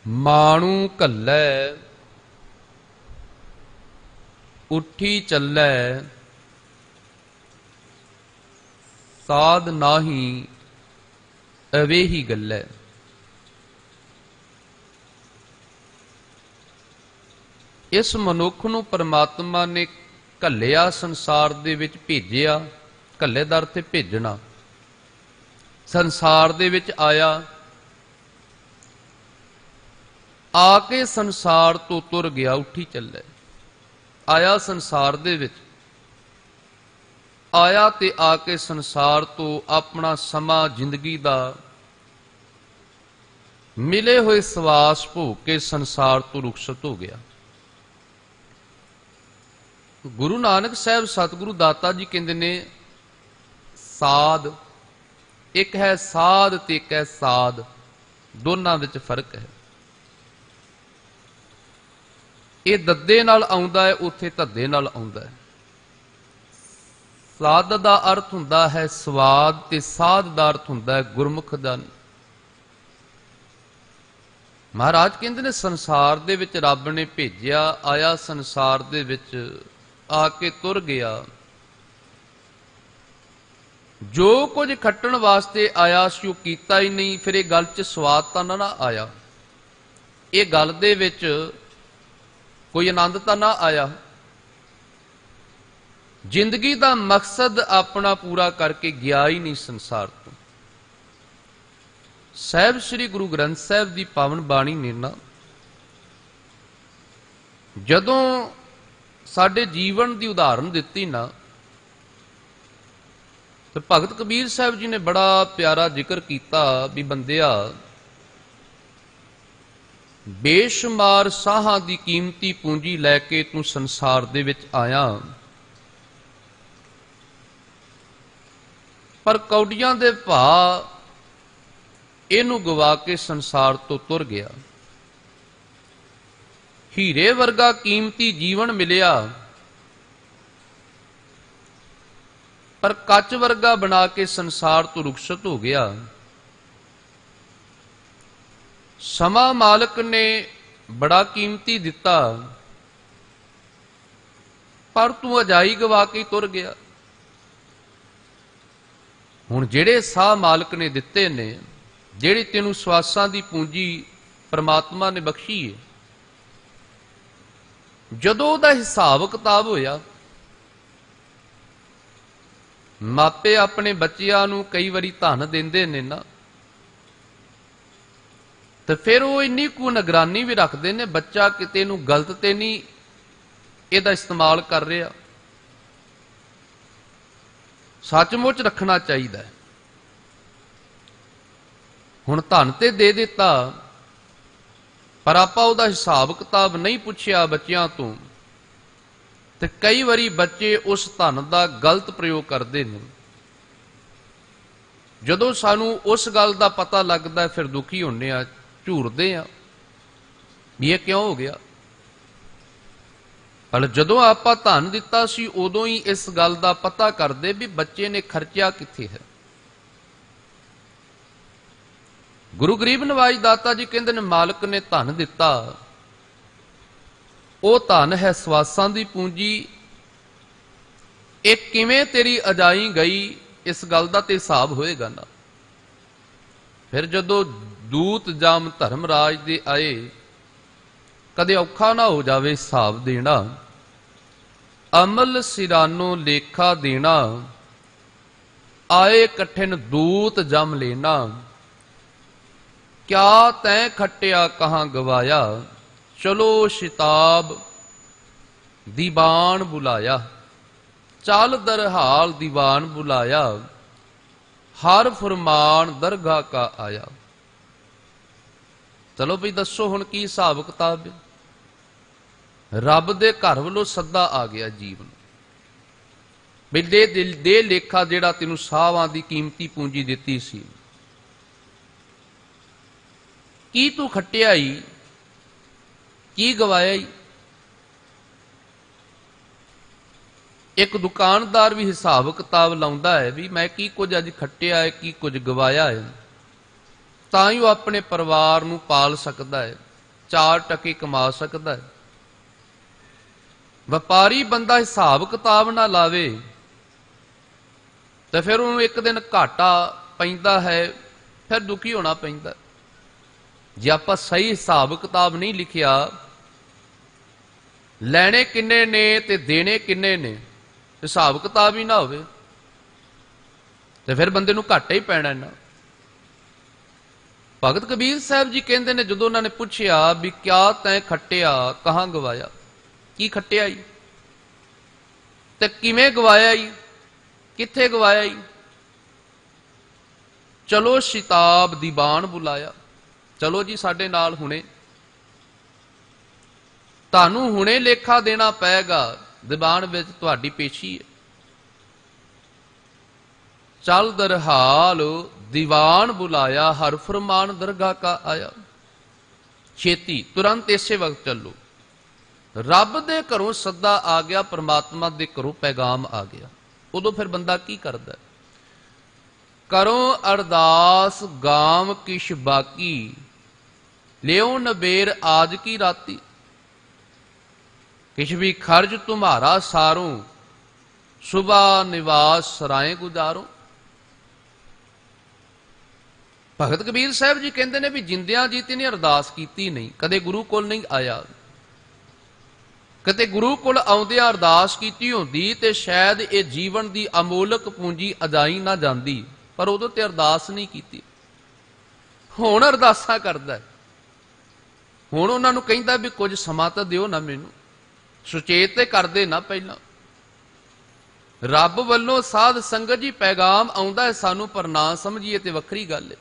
माणू घल्लै उठी चलै, साध नाही अवेही गल्लै। इस मनुख नूं परमात्मा ने घल्लिया, संसार दे विच भेजिया। घल्ले दा अर्थ है भेजना। संसार दे विच आया, आके संसार तो तुर गया, उठी चले। आया संसार दे विच, आया ते आके संसार तो अपना समा जिंदगी दा मिले हुए सवास भोग के संसार तो रुखसत हो गया। गुरु नानक साहब सतगुरु दाता जी कहते ने साध, एक है साध ते एक है साध, दोनों विच फर्क है। ये दद्दे नाल आउंदा है, उत्थे धद्दे नाल आउंदा है। साध दा अर्थ हुंदा है स्वाद ते साध दा अर्थ हुंदा है गुरमुख जन। महाराज कहंदे ने संसार दे विच रब ने भेजिया, आया संसार दे विच आके तुर गया। जो कुछ खट्टण वास्ते आया सी वो कीता ही नहीं, फिर ये गल च स्वाद तां ना आया, ये गल दे विच कोई आनंद तां ना आया। जिंदगी का मकसद अपना पूरा करके गया ही नहीं संसार तो। साहिब श्री गुरु ग्रंथ साहिब की पावन बाणी ने ना जदों साडे जीवन की उदाहरण दिती ना, तो भगत कबीर साहब जी ने बड़ा प्यारा जिक्र किया भी बंदिया, बेशुमार साहां दी कीमती पूंजी लैके तू संसार दे विच आया, पर कौडियां दे भा इनू गवा के संसार तो तुर गया। हीरे वर्गा कीमती जीवन मिलिया, पर कच वर्गा बना के संसार तो रुखसत हो गया। समा मालिक ने बड़ा कीमती दिता, पर तू अजाई गवा के तुर गया। हुण जेड़े साह मालिक ने दिते ने, जेड़ी तेनू सवासां दी पूंजी परमात्मा ने बख्शी है, जदों उहदा हिसाब किताब होया, मापे अपने बच्चियां नू कई वारी धन देंदे ने ना, तो फिर वो इन्नी को निगरानी भी रखते हैं बच्चा किते नू गलत ते नहीं इहदा इस्तेमाल कर रहा। सचमुच रखना चाहिए। हुण धन ते दे दिता, पर आपां उहदा हिसाब किताब नहीं पुछया बच्चियां तो, ते कई वारी बच्चे उस धन का गलत प्रयोग करते हैं। जदों सानू उस गल का पता लगता फिर दुखी होने आ, झूरते हैं भी ये क्यों हो गया। पर जदों आपां धन दिता सी उदों ही इस गल का पता करते भी बच्चे ने खर्चा कित्थे है। गुरु गरीब नवाज दाता जी कहते हैं मालिक ने धन दिता, वो धन है सवासां दी पूंजी, एक किवें तेरी अजाई गई इस गल का तो हिसाब होएगा ना। फिर जदों दूत जाम धर्मराज दे आए, कदे औखा ना हो जावे हिसाब देना, अमल सिरानो लेखा देना, आए कठिन दूत जम लेना, क्या तैं खट्टिया कहाँ गवाया, चलो शिताब दीवान बुलाया, चल दरहाल दीवान बुलाया, हर फरमान दरगाह का आया। चलो भाई दसो हुण की हिसाब किताब है। रब दे घर वालों सदा आ गया जीवन भी दे लेखा जेड़ा तेनू साहां दी कीमती पूंजी दिती सी, की तू खट्टिया ही, की गवाया ही। एक दुकानदार भी हिसाब किताब लाउंदा है भी मैं की कुछ अज खट्टिया है, की कुछ गवाया है, तां ही वो अपने परिवार नू पाल सकता है। 4 ਟਕੇ ਕਮਾ ਸਕਦਾ ਹੈ। ਵਪਾਰੀ ਬੰਦਾ ਹਿਸਾਬ ਕਿਤਾਬ ਨਾ ਲਾਵੇ ਤੇ ਫਿਰ ਉਹਨੂੰ ਇੱਕ ਦਿਨ ਘਾਟਾ ਪੈਂਦਾ ਹੈ, ਫਿਰ ਦੁਖੀ ਹੋਣਾ ਪੈਂਦਾ। ਜੇ ਆਪਾਂ ਸਹੀ ਹਿਸਾਬ ਕਿਤਾਬ ਨਹੀਂ ਲਿਖਿਆ, ਲੈਣੇ ਕਿੰਨੇ ਨੇ ਤੇ ਦੇਣੇ ਕਿੰਨੇ ਨੇ, ਹਿਸਾਬ ਕਿਤਾਬ ਹੀ ਨਾ ਹੋਵੇ ਤੇ ਫਿਰ ਬੰਦੇ ਨੂੰ ਘਾਟਾ ਹੀ ਪੈਣਾ ਨਾ। ਭਗਤ ਕਬੀਰ ਸਾਹਿਬ ਜੀ ਕਹਿੰਦੇ ਨੇ, ਜਦੋਂ ਉਹਨਾਂ ਨੇ ਪੁੱਛਿਆ ਵੀ ਕਿਆ ਤੈਂ ਖੱਟਿਆ ਕਹਾਂ ਗਵਾਇਆ, ਕੀ ਖੱਟਿਆ ਈ ਤੇ ਕਿਵੇਂ ਗਵਾਇਆ ਈ, ਕਿੱਥੇ ਗਵਾਇਆ ਈ? ਚਲੋ ਸ਼ਿਤਾਬ ਦੀਵਾਨ ਬੁਲਾਇਆ, ਚਲੋ ਜੀ ਸਾਡੇ ਨਾਲ ਹੁਣੇ, ਤੁਹਾਨੂੰ ਹੁਣੇ ਲੇਖਾ ਦੇਣਾ ਪਏਗਾ, ਦੀਵਾਨ ਵਿੱਚ ਤੁਹਾਡੀ ਪੇਸ਼ੀ ਹੈ। ਚੱਲ ਦਰਹਾਲ ਦੀਵਾਨ ਬੁਲਾਇਆ, ਹਰ ਫਰਮਾਨ ਦਰਗਾਹ ਕਾ ਆਇਆ। ਛੇਤੀ ਤੁਰੰਤ ਇਸੇ ਵਕਤ ਚੱਲੋ। ਰੱਬ ਦੇ ਘਰੋਂ ਸੱਦਾ ਆ ਗਿਆ, ਪਰਮਾਤਮਾ ਦੇ ਘਰੋਂ ਪੈਗਾਮ ਆ ਗਿਆ। ਉਦੋਂ ਫਿਰ ਬੰਦਾ ਕੀ ਕਰਦਾ? ਕਰੋ ਅਰਦਾਸ ਗਾਮ ਕਿਛ ਬਾਕੀ, ਲਿਓ ਨਬੇਰ ਆਜ ਕੀ ਰਾਤੀ। किछ भी खर्च तुम्हारा सारो, सुबह निवास सराय गुजारो। भगत कबीर साहब जी कहते हैं भी जिंदियां जीती ने अरदास कीती नहीं, कदे गुरु कोल नहीं आया। कदे गुरु कोल आउंदियां अरदास कीती होंदी ते शायद ये जीवन की अमोलक पूंजी अजाई ना जाती, पर उदों ते अरदास नहीं कीती। हुण अरदासां करदा है, हुण उन्हां नूं कहिंदा भी कुछ समा तां दिओ ना मैनूं, सुचेत ते करदे ना। पहला रब वल्लों साध संगत जी पैगाम आउंदा है सानू, पर ना समझिए ते वखरी गल है।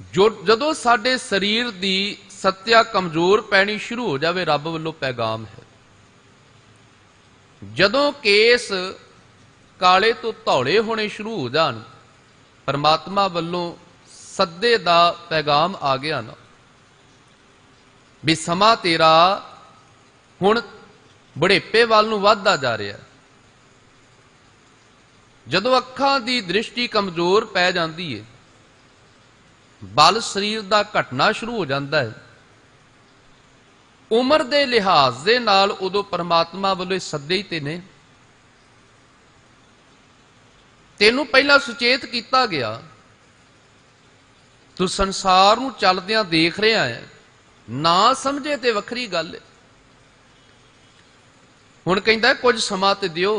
जो जदों साडे शरीर दी सत्या कमजोर पैनी शुरू हो जावे, रब वल्लों पैगाम है। जदों केस काले तो धौले होने शुरू हो जान, परमात्मा वल्लों सद्दे दा पैगाम आ गया ना भी समा तेरा हुण बुढ़ेपे वाल नूं वधदा जा रहा। जदों अखां दी दृष्टि कमजोर पै जांदी है, बल शरीर दा घटना शुरू हो जाता है, उम्र दे लिहाज दे नाल उदों परमात्मा वल्लों सद्दे ही ते ने। तैनूं पहला सुचेत कीता गया, तू संसार नूं चलदियां देख रहा है, ना समझे ते वखरी गल है। हुण कहंदा कुछ समा ते दिओ,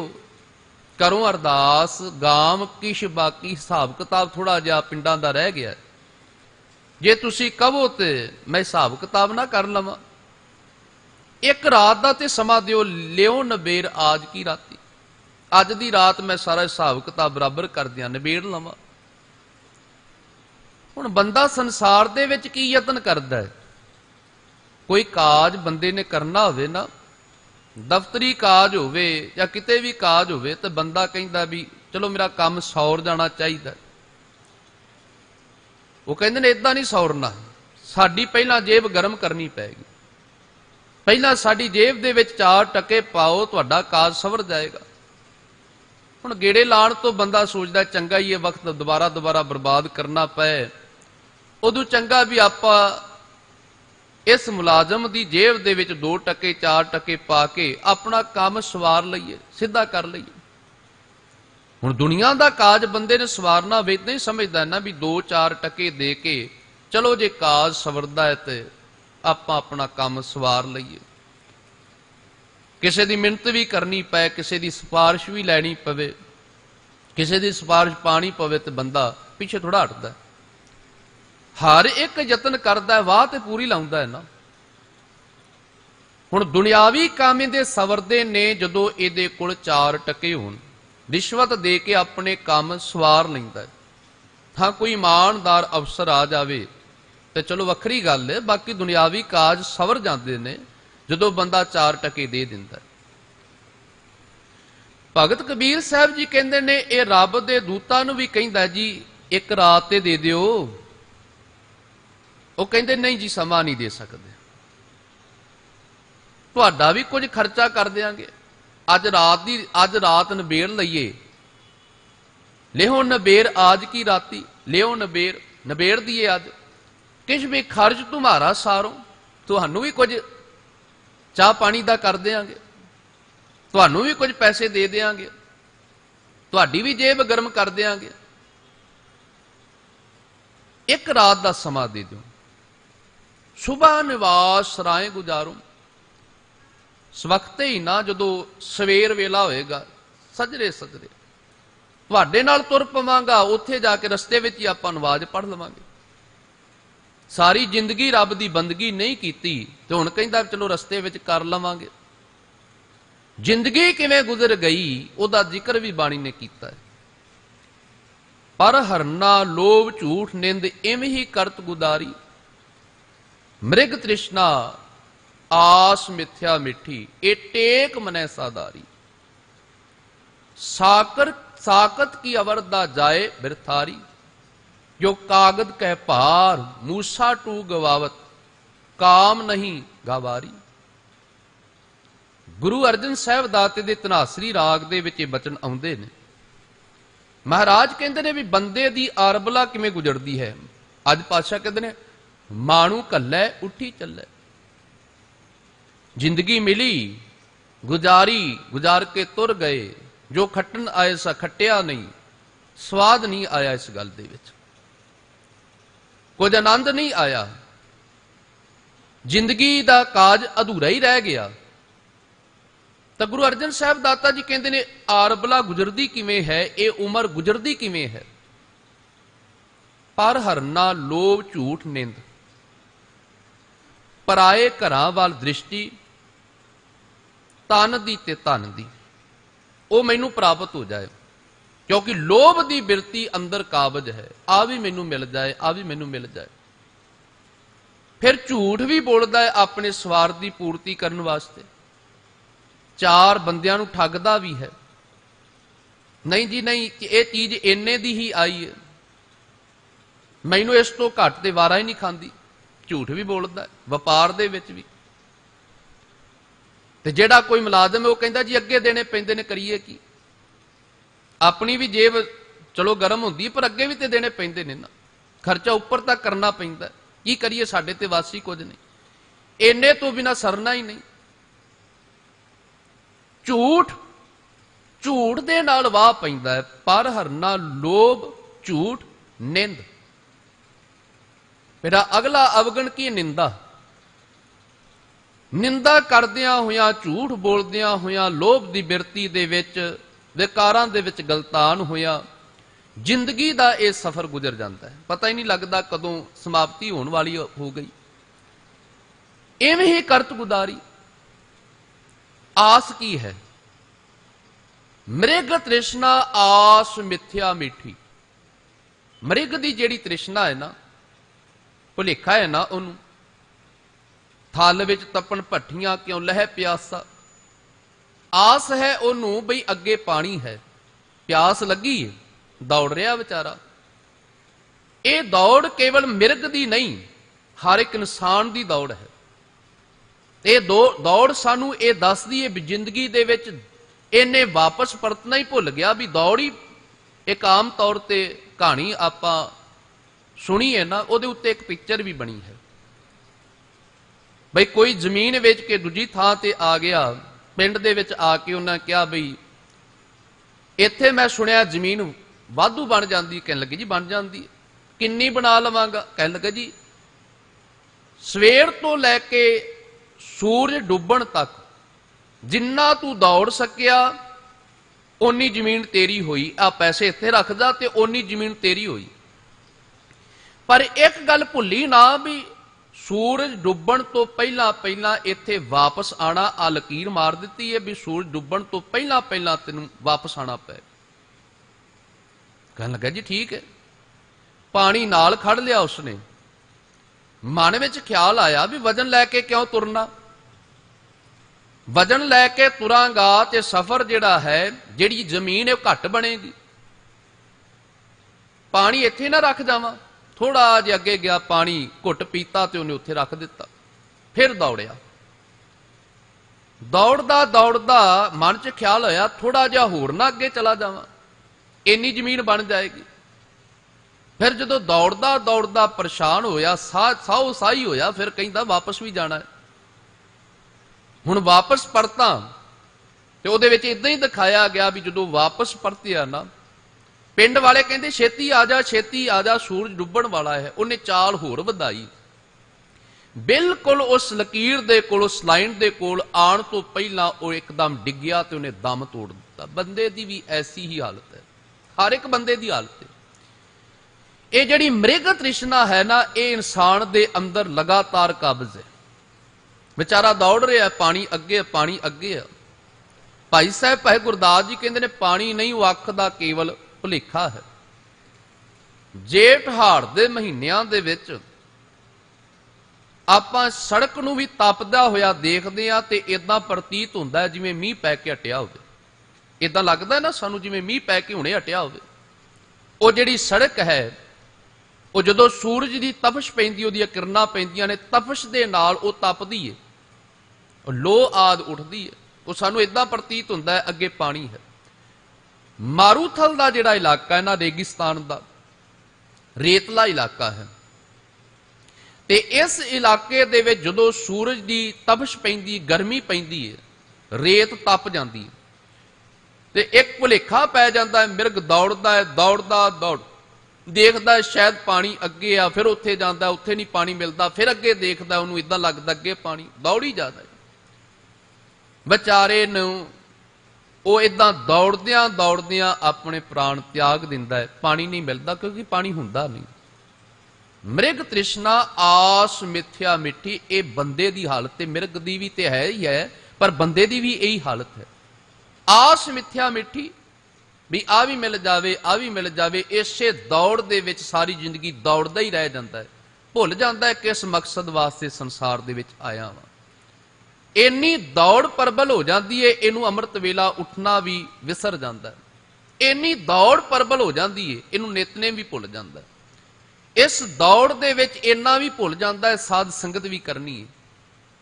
करो अरदास गाम किश बाकी। हिसाब किताब थोड़ा जिहा पिंडां दा रह गया, जे तुसी कहो ते मैं हिसाब किताब ना कर लवां। एक रात दा ते समा दिओ, लिओ नबेर आज की राती, अज दी रात मैं सारा हिसाब किताब बराबर कर दियां, नबेड़ लवां। हुण बंदा संसार दे विच की यतन करदा है, कोई काज बंदे ने करना होवे ना, दफ्तरी काज होवे या किते भी काज होवे, तो बंदा कहंदा भी चलो मेरा काम सौर जाना चाहिए। वो कहंदे ने इदां नहीं सौरना, साडी पहला जेब गर्म करनी पैगी, पहला साडी जेब दे विच 4 टके पाओ, तुहाडा काज सवर जाएगा। हुण गेड़े लाण तो बंदा सोचदा चंगा ही ये वक्त दोबारा दोबारा बर्बाद करना पए, उदों चंगा भी आपां इस मुलाजम की जेब दे विच 2 टके 4 टके पा के अपना काम सवार लईए, सीधा कर लईए। हुण दुनिया का काज बंदे ने सवारना वे नहीं समझदा ना भी 2-4 टके दे के चलो जे काज सवरदा है तो आपां अपना काम सवार लईए। किसी की मिन्नत भी करनी पए, किसी की सिफारिश भी लैनी पवे, किसी की सिफारिश पानी पवे तो बंदा पिछे थोड़ा हटदा है। हर एक यतन करता है, वाह तो पूरी लाउंदा है ना। हुण दुनियावी कामे दे सवरदे ने, जदों इहदे कोल 4 टके होण, रिश्वत दे के अपने काम सवार लैंदा है। हाँ कोई ईमानदार अफसर आ जावे तो चलो वखरी गल है, बाकी दुनियावी काज सवर जाते हैं जदों बंदा 4 टके दे दिंदा है। भगत कबीर साहब जी कहते ने, ये रब दे दूतां नूं भी कहिंदा जी एक रात ते दे दिओ। वो कहते नहीं जी समा नहीं दे सकते, तुहाडा भी कुछ खर्चा कर देंगे, अज रात नबेड़ लईए, लिहो नबेड़ आज की राती, लिहो नबेड़ दिए अज। किश भी खर्च तुम्हारा सारो, तुहानू भी कुछ चाह पानी का कर देंगे, तुहानू भी कुछ पैसे दे देंगे, तुहाडी भी जेब गर्म कर देंगे। एक रात का समा दे दो, सुबह निवास सराय गुजारो। सवखते ही ना जदों सवेर वेला होएगा, सजरे सजरे तुहाडे नाल तुर पवांगा, उत्थे जाके रस्ते विच ही आपां नमाज़ पढ़ लवांगे। सारी जिंदगी रब की बंदगी नहीं की तो हुण कहंदा चलो रस्ते विच कर लवांगे। जिंदगी किवें गुजर गई उहदा जिक्र भी बाणी ने कीता है। पर हरना लोभ झूठ निंद इवें ही करत गुदारी, मृग तृष्णा आस मिथ्या मिठी, ए टेक मनै सादारी। साकत की अवरदा जाए बिरथारी, जो कागद कह भार मूसा टू गवावत, काम नहीं गवारी। गुरु अर्जन साहब दाते दे धनासरी राग दे विच बचन आउंदे ने। महाराज कहंदे ने भी बंदे दी आरबला किवें गुजरदी है। अज पातशाह कहंदे ने मानू कल्लै उठी चलै। जिंदगी मिली गुजारी, गुजार के तुर गए, जो खट्टन आए सा खट्टिया नहीं, स्वाद नहीं आया इस गल दे विच, कुछ आनंद नहीं आया, जिंदगी का काज अधूरा ही रह गया। तो गुरु अर्जन साहब दाता जी कहते ने आरबला गुजरदी किवें है, ये उम्र गुजरदी किवें है। पर हरना लोभ झूठ निंद, पराए घरां वाल दृष्टि, तन दी ते धन दी वो मैनू प्राप्त हो जाए। क्योंकि लोभ की बिरती अंदर काबज है, आ भी मैनू मिल जाए, आ भी मैनू मिल जाए। फिर झूठ भी बोलता है अपने स्वार्थ की पूर्ति करने वास्ते, चार बंदियां नू ठगदा भी है। नहीं जी नहीं, ये चीज इन्ने दी ही आई है, मैनू इस तो घट ते वारा ही नहीं खांदी। झूठ भी बोलता है वपार दे विच भी। ते जिहड़ा कोई मुलाजम है वो कहता जी अगे देने पैंदे ने, करिए की। अपनी भी जेब चलो गर्म होंदी पर अगे भी तो देने पैंदे ने ना, खर्चा उपर तक करना पैंदा। की करिए, साडे ते वासी कुछ नहीं, इन्ने तो बिना सरना ही नहीं। झूठ झूठ दे नाल वाह पैंदा है। पर हरना लोभ झूठ निंद। मेरा अगला अवगण की निंदा। निंदा करदियां होया, झूठ बोलदियां होया, लोभ की बिरती दे विच विकारां दे विच गलतान होया, जिंदगी का यह सफर गुजर जाता है। पता ही नहीं लगता कदों समाप्ति होने वाली हो गई। इवें ही करत गुदारी। आस की है, मृग तृष्णा आस मिथ्या मीठी। मृग की जिहड़ी तृष्णा है ना, भुलेखा है ना, उन्होंने थल विच तपन भट्ठियां क्यों लह प्यासा। आस है उन्होंने बई अगे पानी है, प्यास लगी है, दौड़ रहा बेचारा। ये दौड़ केवल मिर्ग दी नहीं, हर एक इंसान की दौड़ है। ये दौड़ सानू ये दसदी है भी जिंदगी दे विच इन्हें वापस परतना ही भुल गया। भी दौड़ ही एक आम तौर पर कहानी आपां सुनी है ना, उहदे उत्ते एक पिक्चर भी बनी है। बई कोई जमीन वेच के दूजी थां ते आ गया, पिंड दे विच आके उन्हें कहा बई इत्थे मैं सुनिया जमीन वाधू बन जाती। कहने लगे जी बन जाती, किन्नी बना लवांगा। कहने लगे जी सवेर तो लैके सूरज डुबण तक जिन्ना तू दौड़ सकिया ओनी जमीन तेरी हुई। आ पैसे इत्थे रख जा ते ओनी जमीन तेरी हुई। पर एक गल भुली ना भी सूरज डुबण तो पहला पहला इत्थे वापस आना। आ लकीर मार दी है भी सूरज डुबण तो पहला पहला तेन वापस आना पै। कहने लगा जी ठीक है। पानी नाल खड़ लिया उसने। मन में ख्याल आया भी वजन लैके क्यों तुरना, वजन लैके तुरांगा तो सफर जिहड़ा है, जिहड़ी जमीन है घट बनेगी। पानी इत्थे ना रख जावां। थोड़ा जिहा अगे गया, पानी घुट पीता तो उन्हें उत्थे रख दिता। फिर दौड़िया, दौड़दा दौड़दा मन च ख्याल होया थोड़ा जिहा होर ना अगे चला जावां, इन्नी जमीन बन जाएगी। फिर जदों दौड़दा दौड़दा परेशान होया, साहो साही होया, फिर कहंदा वापस भी जाना है। हुण वापस परतां ते उहदे विच इदां ही दिखाया गया भी जदों वापस परतिया ना, पिंड वाले कहंदे छेती आ जा, सूरज डुੱਬਣ वाला है। उन्हें चाल होर वधाई, बिल्कुल उस लकीर दे कोल, उस लाइन दे कोल आण तो पहलां वो एकदम डिग्गिया ते उन्हें दम तोड़ दिता। बंदे दी भी ऐसी ही हालत है, हर एक बंदे दी हालत है। ये जिहड़ी मृग तृष्णा है ना, ये इंसान दे अंदर लगातार काबज है। बेचारा दौड़ रहा है, पानी अगे पानी अगे है। भाई साहब भाई गुरदास जी कहते हैं पानी नहीं, वो अख दा केवल भुलेखा है। जेठ हाड़ दे महीनिਆਂ ਦੇ ਵਿੱਚ ਆਪਾਂ सड़क ਨੂੰ ਵੀ ਤਪਦਾ ਹੋਇਆ ਦੇਖਦੇ ਆ ਤੇ ਇਦਾਂ ਪ੍ਰਤੀਤ ਹੁੰਦਾ ਜਿਵੇਂ ਮੀਂਹ ਪੈ ਕੇ ਹਟਿਆ ਹੋਵੇ। ਇਦਾਂ ਲੱਗਦਾ ਨਾ ਸਾਨੂੰ ਜਿਵੇਂ ਮੀਂਹ ਪੈ ਕੇ ਹੁਣੇ ਹਟਿਆ ਹੋਵੇ। ਉਹ ਜਿਹੜੀ ਸੜਕ ਹੈ, ਉਹ ਜਦੋਂ ਸੂਰਜ ਦੀ ਤਪਸ਼ ਪੈਂਦੀ, ਉਹਦੀਆਂ ਕਿਰਨਾਂ ਪੈਂਦੀਆਂ ਨੇ, ਤਪਸ਼ ਦੇ ਨਾਲ ਉਹ ਤਪਦੀ ਹੈ, ਉਹ ਲੋ ਆਦ ਉੱਠਦੀ ਹੈ। ਉਹ ਸਾਨੂੰ ਇਦਾਂ ਪ੍ਰਤੀਤ ਹੁੰਦਾ ਹੈ ਅੱਗੇ ਪਾਣੀ ਹੈ। ਮਾਰੂਥਲ ਦਾ ਜਿਹੜਾ ਇਲਾਕਾ ਹੈ ਨਾ, ਰੇਗਿਸਤਾਨ ਦਾ ਰੇਤਲਾ ਇਲਾਕਾ ਹੈ, ਤੇ ਇਸ ਇਲਾਕੇ ਦੇ ਵਿੱਚ ਜਦੋਂ ਸੂਰਜ ਦੀ ਤਪਸ਼ ਪੈਂਦੀ, ਗਰਮੀ ਪੈਂਦੀ ਹੈ, ਰੇਤ ਤਪ ਜਾਂਦੀ ਹੈ ਤੇ ਇੱਕ ਭੁਲੇਖਾ ਪੈ ਜਾਂਦਾ ਹੈ। ਮਿਰਗ ਦੌੜਦਾ ਹੈ, ਦੌੜ ਦੇਖਦਾ ਸ਼ਾਇਦ ਪਾਣੀ ਅੱਗੇ ਆ, ਫਿਰ ਉੱਥੇ ਜਾਂਦਾ, ਉੱਥੇ ਨਹੀਂ ਪਾਣੀ ਮਿਲਦਾ, ਫਿਰ ਅੱਗੇ ਦੇਖਦਾ, ਉਹਨੂੰ ਇਦਾਂ ਲੱਗਦਾ ਅੱਗੇ ਪਾਣੀ, ਦੌੜੀ ਜਾਂਦਾ। ਵਿਚਾਰੇ ਨੂੰ ਉਹ ਇਦਾਂ ਦੌੜਦਿਆਂ ਦੌੜਦਿਆਂ ਆਪਣੇ ਪ੍ਰਾਣ ਤਿਆਗ ਦਿੰਦਾ ਹੈ। ਪਾਣੀ ਨਹੀਂ ਮਿਲਦਾ ਕਿਉਂਕਿ ਪਾਣੀ ਹੁੰਦਾ ਨਹੀਂ। ਮ੍ਰਿਗ ਤ੍ਰਿਸ਼ਨਾ ਆਸ ਮਿੱਥਿਆ ਮਿੱਠੀ, ਇਹ ਬੰਦੇ ਦੀ ਹਾਲਤ ਤੇ ਮਿਰਗ ਦੀ ਵੀ ਤੇ ਹੈ ਹੀ ਹੈ, ਪਰ ਬੰਦੇ ਦੀ ਵੀ ਇਹੀ ਹਾਲਤ ਹੈ। ਆਸ ਮਿੱਥਿਆ ਮਿੱਠੀ, ਵੀ ਆ ਵੀ ਮਿਲ ਜਾਵੇ, ਆ ਵੀ ਮਿਲ ਜਾਵੇ। ਇਸੇ ਦੌੜ ਦੇ ਵਿੱਚ ਸਾਰੀ ਜ਼ਿੰਦਗੀ ਦੌੜਦਾ ਹੀ ਰਹਿ ਜਾਂਦਾ ਹੈ, ਭੁੱਲ ਜਾਂਦਾ ਹੈ ਕਿਸ ਮਕਸਦ ਵਾਸਤੇ ਸੰਸਾਰ ਦੇ ਵਿੱਚ ਆਇਆ ਵਾਂ। ਇੰਨੀ ਦੌੜ ਪ੍ਰਬਲ ਹੋ ਜਾਂਦੀ ਹੈ, ਇਹਨੂੰ ਅੰਮ੍ਰਿਤ ਵੇਲਾ ਉੱਠਣਾ ਵੀ ਵਿਸਰ ਜਾਂਦਾ ਹੈ। ਇੰਨੀ ਦੌੜ ਪ੍ਰਬਲ ਹੋ ਜਾਂਦੀ ਹੈ, ਇਹਨੂੰ ਨਿਤਨੇਮ ਵੀ ਭੁੱਲ ਜਾਂਦਾ ਹੈ। ਇਸ ਦੌੜ ਦੇ ਵਿੱਚ ਇੰਨਾ ਵੀ ਭੁੱਲ ਜਾਂਦਾ ਹੈ ਸਾਧ ਸੰਗਤ ਵੀ ਕਰਨੀ ਹੈ।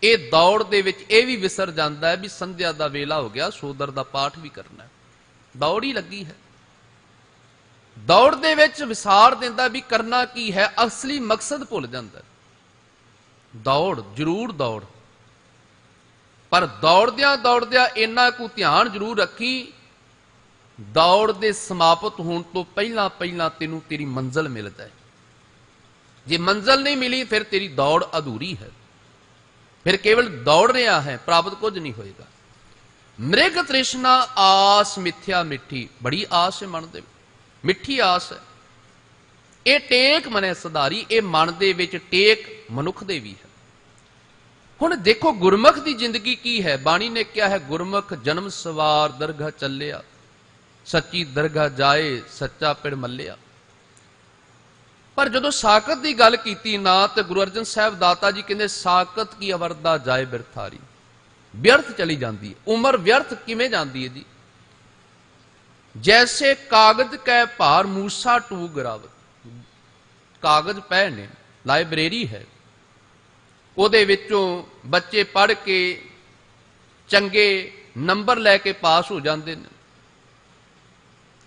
ਇਹ ਦੌੜ ਦੇ ਵਿੱਚ ਇਹ ਵੀ ਵਿਸਰ ਜਾਂਦਾ ਹੈ ਵੀ ਸੰਧਿਆ ਦਾ ਵੇਲਾ ਹੋ ਗਿਆ, ਸੋਦਰ ਦਾ ਪਾਠ ਵੀ ਕਰਨਾ ਹੈ। ਦੌੜ ਹੀ ਲੱਗੀ ਹੈ। ਦੌੜ ਦੇ ਵਿੱਚ ਵਿਸਾਰ ਦਿੰਦਾ ਵੀ ਕਰਨਾ ਕੀ ਹੈ, ਅਸਲੀ ਮਕਸਦ ਭੁੱਲ ਜਾਂਦਾ ਹੈ। ਦੌੜ ਜ਼ਰੂਰ ਦੌੜ, ਪਰ ਦੌੜਦਿਆਂ ਦੌੜਦਿਆਂ ਇੰਨਾ ਕੁ ਧਿਆਨ ਜ਼ਰੂਰ ਰੱਖੀ, ਦੌੜ ਦੇ ਸਮਾਪਤ ਹੋਣ ਤੋਂ ਪਹਿਲਾਂ ਪਹਿਲਾਂ ਤੈਨੂੰ ਤੇਰੀ ਮੰਜ਼ਿਲ ਮਿਲ ਜਾਏ। ਜੇ ਮੰਜ਼ਿਲ ਨਹੀਂ ਮਿਲੀ ਫਿਰ ਤੇਰੀ ਦੌੜ ਅਧੂਰੀ ਹੈ, ਫਿਰ ਕੇਵਲ ਦੌੜ ਰਿਹਾ ਹੈ, ਪ੍ਰਾਪਤ ਕੁਝ ਨਹੀਂ ਹੋਏਗਾ। ਮ੍ਰਿਗ ਤ੍ਰਿਸ਼ਨਾ ਆਸ ਮਿੱਥਿਆ ਮਿੱਠੀ, ਬੜੀ ਆਸ ਹੈ ਮਨ ਦੇ, ਮਿੱਠੀ ਆਸ ਹੈ। ਇਹ ਟੇਕ ਮਨੇ ਸਧਾਰੀ, ਇਹ ਮਨ ਦੇ ਵਿੱਚ ਟੇਕ ਮਨੁੱਖ ਦੇ ਵੀ ਹੈ। ਹੁਣ ਦੇਖੋ ਗੁਰਮੁਖ ਦੀ ਜ਼ਿੰਦਗੀ ਕੀ ਹੈ। ਬਾਣੀ ਨੇ ਕਿਹਾ ਹੈ ਗੁਰਮੁਖ ਜਨਮ ਸਵਾਰ ਦਰਗਾਹ ਚੱਲਿਆ, ਸੱਚੀ ਦਰਗਾਹ ਜਾਏ ਸੱਚਾ ਪਿੜ ਮੱਲਿਆ। ਪਰ ਜਦੋਂ ਸਾਕਤ ਦੀ ਗੱਲ ਕੀਤੀ ਨਾ, ਤੇ ਗੁਰੂ ਅਰਜਨ ਸਾਹਿਬ ਦਾਤਾ ਜੀ ਕਹਿੰਦੇ ਸਾਕਤ ਕੀ ਅਵਰਦਾ ਜਾਏ ਬਿਰਥਾਰੀ, ਵਿਅਰਥ ਚਲੀ ਜਾਂਦੀ ਹੈ। ਉਮਰ ਵਿਅਰਥ ਕਿਵੇਂ ਜਾਂਦੀ ਹੈ ਜੀ? ਜੈਸੇ ਕਾਗਜ਼ ਕੈ ਭਾਰ ਮੂਸਾ ਟੂਕ ਰਾਵਤ, ਕਾਗਜ਼ ਪਏ ਨੇ, ਲਾਇਬ੍ਰੇਰੀ ਹੈ, ਉਹਦੇ ਵਿੱਚੋਂ ਬੱਚੇ ਪੜ੍ਹ ਕੇ ਚੰਗੇ ਨੰਬਰ ਲੈ ਕੇ ਪਾਸ ਹੋ ਜਾਂਦੇ ਨੇ।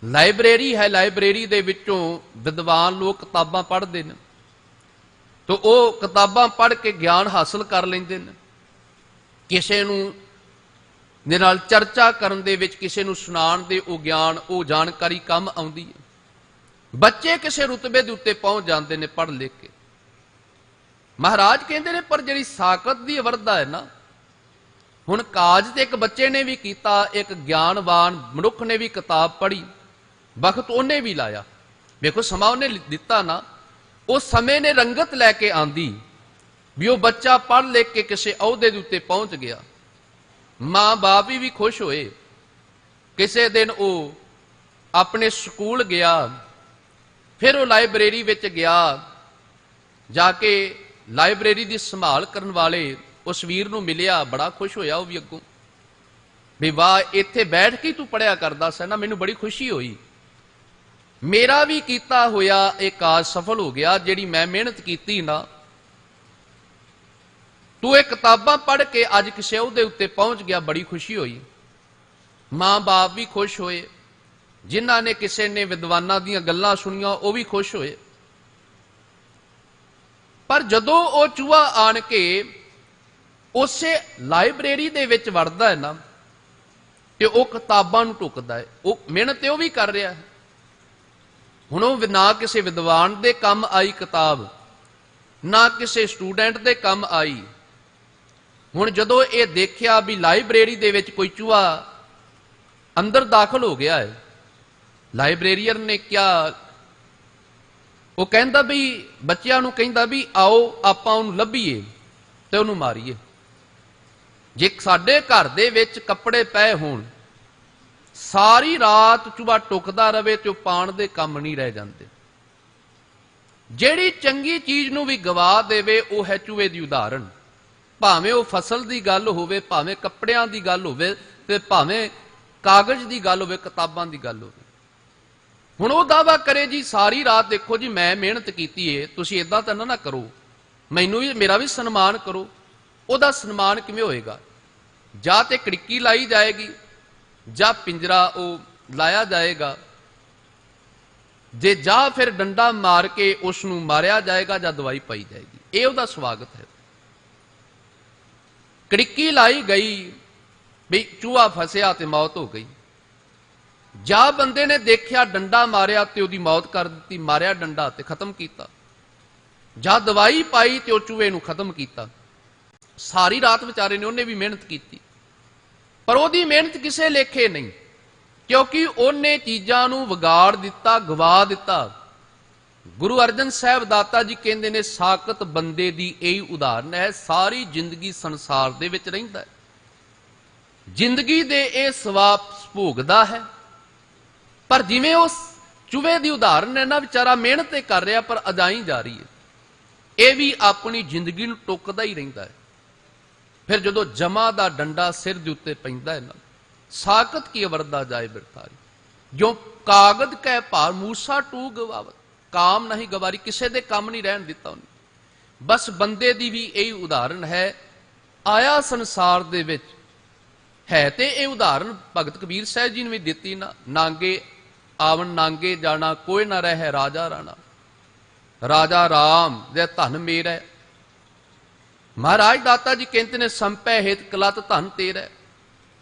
ਲਾਇਬ੍ਰੇਰੀ ਹੈ, ਲਾਇਬ੍ਰੇਰੀ ਦੇ ਵਿੱਚੋਂ ਵਿਦਵਾਨ ਲੋਕ ਕਿਤਾਬਾਂ ਪੜ੍ਹਦੇ ਨੇ, ਤਾਂ ਉਹ ਕਿਤਾਬਾਂ ਪੜ੍ਹ ਕੇ ਗਿਆਨ ਹਾਸਲ ਕਰ ਲੈਂਦੇ ਨੇ। ਕਿਸੇ ਨੂੰ ਦੇ ਨਾਲ ਚਰਚਾ ਕਰਨ ਦੇ ਵਿੱਚ, ਕਿਸੇ ਨੂੰ ਸੁਣਾਉਣ ਦੇ ਉਹ ਗਿਆਨ, ਉਹ ਜਾਣਕਾਰੀ ਕੰਮ ਆਉਂਦੀ ਹੈ। ਬੱਚੇ ਕਿਸੇ ਰੁਤਬੇ ਦੇ ਉੱਤੇ ਪਹੁੰਚ ਜਾਂਦੇ ਨੇ ਪੜ੍ਹ ਲਿਖ ਕੇ। ਮਹਾਰਾਜ ਕਹਿੰਦੇ ਨੇ ਪਰ ਜਿਹੜੀ ਸਾਕਤ ਦੀ ਅਵਰਦਾ ਹੈ ਨਾ, ਹੁਣ ਕਾਜ ਤੇ ਇੱਕ ਬੱਚੇ ਨੇ ਵੀ ਕੀਤਾ, ਇੱਕ ਗਿਆਨਵਾਨ ਮਨੁੱਖ ਨੇ ਵੀ ਕਿਤਾਬ ਪੜ੍ਹੀ, ਵਕਤ ਉਹਨੇ ਵੀ ਲਾਇਆ। ਵੇਖੋ ਸਮਾਂ ਉਹਨੇ ਦਿੱਤਾ ਨਾ, ਉਹ ਸਮੇਂ ਨੇ ਰੰਗਤ ਲੈ ਕੇ ਆਂਦੀ ਵੀ ਉਹ ਬੱਚਾ ਪੜ੍ਹ ਲਿਖ ਕੇ ਕਿਸੇ ਅਹੁਦੇ ਦੇ ਉੱਤੇ ਪਹੁੰਚ ਗਿਆ। ਮਾਂ ਬਾਪ ਵੀ ਖੁਸ਼ ਹੋਏ। ਕਿਸੇ ਦਿਨ ਉਹ ਆਪਣੇ ਸਕੂਲ ਗਿਆ, ਫਿਰ ਉਹ ਲਾਇਬ੍ਰੇਰੀ ਵਿੱਚ ਗਿਆ, ਜਾ ਕੇ ਲਾਇਬ੍ਰੇਰੀ ਦੀ ਸੰਭਾਲ ਕਰਨ ਵਾਲੇ ਉਸ ਵੀਰ ਨੂੰ ਮਿਲਿਆ, ਬੜਾ ਖੁਸ਼ ਹੋਇਆ ਉਹ ਵੀ ਅੱਗੋਂ, ਵੀ ਵਾਹ ਇੱਥੇ ਬੈਠ ਕੇ ਤੂੰ ਪੜ੍ਹਿਆ ਕਰਦਾ ਸੀ ਨਾ, ਮੈਨੂੰ ਬੜੀ ਖੁਸ਼ੀ ਹੋਈ, ਮੇਰਾ ਵੀ ਕੀਤਾ ਹੋਇਆ ਇਹ ਕਾਜ ਸਫਲ ਹੋ ਗਿਆ, ਜਿਹੜੀ ਮੈਂ ਮਿਹਨਤ ਕੀਤੀ ਨਾ, ਤੂੰ ਇਹ ਕਿਤਾਬਾਂ ਪੜ੍ਹ ਕੇ ਅੱਜ ਕਿਸੇ ਉਹਦੇ ਉੱਤੇ ਪਹੁੰਚ ਗਿਆ, ਬੜੀ ਖੁਸ਼ੀ ਹੋਈ। ਮਾਂ ਬਾਪ ਵੀ ਖੁਸ਼ ਹੋਏ, ਜਿਨ੍ਹਾਂ ਨੇ ਕਿਸੇ ਨੇ ਵਿਦਵਾਨਾਂ ਦੀਆਂ ਗੱਲਾਂ ਸੁਣੀਆਂ ਉਹ ਵੀ ਖੁਸ਼ ਹੋਏ। ਪਰ ਜਦੋਂ ਉਹ ਚੂਹਾ ਆਣ ਕੇ ਉਸੇ ਲਾਇਬ੍ਰੇਰੀ ਦੇ ਵਿੱਚ ਵੜਦਾ ਹੈ ਨਾ, ਤੇ ਉਹ ਕਿਤਾਬਾਂ ਨੂੰ ਢੁੱਕਦਾ ਹੈ। ਉਹ ਮਿਹਨਤ ਤੇ ਉਹ ਵੀ ਕਰ ਰਿਹਾ ਹੈ। ਹੁਣ ਉਹ ਨਾ ਕਿਸੇ ਵਿਦਵਾਨ ਦੇ ਕੰਮ ਆਈ ਕਿਤਾਬ, ਨਾ ਕਿਸੇ ਸਟੂਡੈਂਟ ਦੇ ਕੰਮ ਆਈ। ਹੁਣ ਜਦੋਂ ਇਹ ਦੇਖਿਆ ਵੀ ਲਾਇਬ੍ਰੇਰੀ ਦੇ ਵਿੱਚ ਕੋਈ ਚੂਹਾ ਅੰਦਰ ਦਾਖਲ ਹੋ ਗਿਆ ਹੈ, ਲਾਇਬ੍ਰੇਰੀਅਨ ਨੇ ਕਿਹਾ, ਉਹ ਕਹਿੰਦਾ ਵੀ ਬੱਚਿਆਂ ਨੂੰ ਕਹਿੰਦਾ ਵੀ ਆਓ ਆਪਾਂ ਉਹਨੂੰ ਲੱਭੀਏ ਤੇ ਉਹਨੂੰ ਮਾਰੀਏ। ਜੇ ਸਾਡੇ ਘਰ ਦੇ ਵਿੱਚ ਕੱਪੜੇ ਪਏ ਹੋਣ, ਸਾਰੀ ਰਾਤ ਚੂਹਾ ਟੁਕਦਾ ਰਵੇ ਤੇ ਉਹ ਪਾਣ ਦੇ ਕੰਮ ਨਹੀਂ ਰਹਿ ਜਾਂਦੇ। ਜਿਹੜੀ ਚੰਗੀ ਚੀਜ਼ ਨੂੰ ਵੀ ਗਵਾ ਦੇਵੇ ਉਹ ਹੈ ਚੂਹੇ ਦੀ ਉਦਾਹਰਣ। ਭਾਵੇਂ ਉਹ ਫਸਲ ਦੀ ਗੱਲ ਹੋਵੇ, ਭਾਵੇਂ ਕੱਪੜਿਆਂ ਦੀ ਗੱਲ ਹੋਵੇ, ਤੇ ਭਾਵੇਂ ਕਾਗਜ਼ ਦੀ ਗੱਲ ਹੋਵੇ, ਕਿਤਾਬਾਂ ਦੀ ਗੱਲ ਹੋਵੇ। ਹੁਣ ਉਹ ਦਾਅਵਾ ਕਰੇ ਜੀ ਸਾਰੀ ਰਾਤ ਦੇਖੋ ਜੀ ਮੈਂ ਮਿਹਨਤ ਕੀਤੀ ਏ, ਤੁਸੀਂ ਇਦਾਂ ਤਾਂ ਨਾ ਕਰੋ, ਮੈਨੂੰ ਵੀ ਮੇਰਾ ਵੀ ਸਨਮਾਨ ਕਰੋ। ਉਹਦਾ ਸਨਮਾਨ ਕਿਵੇਂ ਹੋਏਗਾ? ਜਾਂ ਤੇ ਕੜਿੱਕੀ ਲਾਈ ਜਾਏਗੀ, ਜਾਂ ਪਿੰਜਰਾ ਉਹ ਲਾਇਆ ਜਾਏਗਾ, ਜੇ ਜਾਂ ਫਿਰ ਡੰਡਾ ਮਾਰ ਕੇ ਉਸ ਨੂੰ ਮਾਰਿਆ ਜਾਏਗਾ, ਜਾਂ ਦਵਾਈ ਪਾਈ ਜਾਏਗੀ। ਇਹ ਉਹਦਾ ਸਵਾਗਤ ਹੈ। ਕੜਿੱਕੀ ਲਾਈ ਗਈ ਵੀ ਚੂਹਾ ਫਸਿਆ ਤੇ ਮੌਤ ਹੋ ਗਈ। ਜਾਂ ਬੰਦੇ ਨੇ ਦੇਖਿਆ ਡੰਡਾ ਮਾਰਿਆ ਤੇ ਉਹਦੀ ਮੌਤ ਕਰ ਦਿੱਤੀ, ਮਾਰਿਆ ਡੰਡਾ ਤੇ ਖਤਮ ਕੀਤਾ। ਜਾਂ ਦਵਾਈ ਪਾਈ ਤੇ ਉਹ ਚੂਹੇ ਨੂੰ ਖਤਮ ਕੀਤਾ। ਸਾਰੀ ਰਾਤ ਵਿਚਾਰੇ ਨੇ ਉਹਨੇ ਵੀ ਮਿਹਨਤ ਕੀਤੀ, ਪਰ ਉਹਦੀ ਮਿਹਨਤ ਕਿਸੇ ਲੇਖੇ ਨਹੀਂ, ਕਿਉਂਕਿ ਉਹਨੇ ਚੀਜ਼ਾਂ ਨੂੰ ਵਿਗਾੜ ਦਿੱਤਾ, ਗਵਾ ਦਿੱਤਾ। ਗੁਰੂ ਅਰਜਨ ਸਾਹਿਬ ਦਾਤਾ ਜੀ ਕਹਿੰਦੇ ਨੇ ਸਾਕਤ ਬੰਦੇ ਦੀ ਇਹੀ ਉਦਾਹਰਨ ਹੈ। ਸਾਰੀ ਜ਼ਿੰਦਗੀ ਸੰਸਾਰ ਦੇ ਵਿੱਚ ਰਹਿੰਦਾ ਹੈ, ਜ਼ਿੰਦਗੀ ਦੇ ਇਹ ਸਵਾਬ ਭੋਗਦਾ ਹੈ, ਪਰ ਜਿਵੇਂ ਉਸ ਚੂਹੇ ਦੀ ਉਦਾਹਰਨ ਹੈ ਨਾ, ਵਿਚਾਰਾ ਮਿਹਨਤ ਤੇ ਕਰ ਰਿਹਾ ਪਰ ਅਜਾਈ ਜਾ ਰਹੀ ਹੈ। ਇਹ ਵੀ ਆਪਣੀ ਜ਼ਿੰਦਗੀ ਨੂੰ ਟੁੱਕਦਾ ਹੀ ਰਹਿੰਦਾ ਹੈ। ਫਿਰ ਜਦੋਂ ਜਮਾ ਦਾ ਡੰਡਾ ਸਿਰ ਦੇ ਉੱਤੇ ਪੈਂਦਾ ਹੈ ਨਾ, ਸਾਕਤ ਕੀ ਵਰਦਾ ਜਾਏ ਬਿਰਤਾਰੀ, ਜੋ ਕਾਗਦ ਕਹਿ ਭਾਰ ਮੂਸਾ ਟੂ ਗਵਾਵਤ, ਕਾਮ ਨਹੀਂ ਗਵਾਰੀ, ਕਿਸੇ ਦੇ ਕੰਮ ਨਹੀਂ ਰਹਿਣ ਦਿੱਤਾ ਉਹਨੇ। ਬਸ ਬੰਦੇ ਦੀ ਵੀ ਇਹੀ ਉਦਾਹਰਨ ਹੈ। ਆਇਆ ਸੰਸਾਰ ਦੇ ਵਿੱਚ ਹੈ ਤੇ ਇਹ ਉਦਾਹਰਨ ਭਗਤ ਕਬੀਰ ਸਾਹਿਬ ਜੀ ਨੇ ਵੀ ਦਿੱਤੀ ਨਾ, ਨਾਂਗੇ ਆਵਣ ਨਾਂਗੇ ਜਾਣਾ, ਕੋਈ ਨਾ ਰਹਿ ਰਾਜਾ ਰਾਣਾ, ਰਾਜਾ ਰਾਮ ਦੇ ਧਨ ਮੇਰਾ। ਮਹਾਰਾਜ ਦਾਤਾ ਜੀ ਕਹਿੰਦੇ ਨੇ ਸੰਪੈ ਹਿਤ ਕਲਤ ਧਨ ਤੇਰਾ,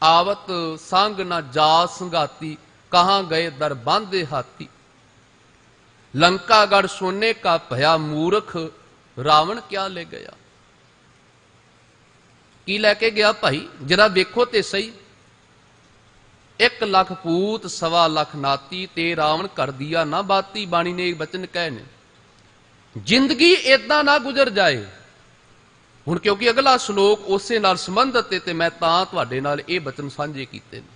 ਆਵਤ ਸੰਗ ਨਾ ਜਾ ਸੰਗਾਤੀ, ਕਹਾਂ ਗਏ ਦਰ ਬਾਂਧੇ ਹਾਥੀ। ਲੰਕਾ ਗੜ ਸੋਨੇ ਕਾ ਭਇਆ ਮੂਰਖ, ਰਾਵਣ ਕਿਆ ਲੈ ਗਿਆ। ਕੀ ਲੈ ਕੇ ਗਿਆ ਭਾਈ? ਜਰਾ ਵੇਖੋ ਤੇ ਸਹੀ। 1 ਲੱਖ ਪੂਤ 1.25 ਲੱਖ ਨਾਤੀ, ਤੇ ਰਾਵਣ ਕਰ ਦਿਆ ਨਾ ਬਾਤੀ। ਬਾਣੀ ਨੇ ਇੱਕ ਬਚਨ ਕਹੇ ਨੇ, ਜ਼ਿੰਦਗੀ ਏਦਾਂ ਨਾ ਗੁਜ਼ਰ ਜਾਏ। ਹੁਣ ਕਿਉਂਕਿ ਅਗਲਾ ਸ਼ਲੋਕ ਉਸੇ ਨਾਲ ਸੰਬੰਧਿਤ ਹੈ ਤੇ ਮੈਂ ਤਾਂ ਤੁਹਾਡੇ ਨਾਲ ਇਹ ਬਚਨ ਸਾਂਝੇ ਕੀਤੇ ਨੇ।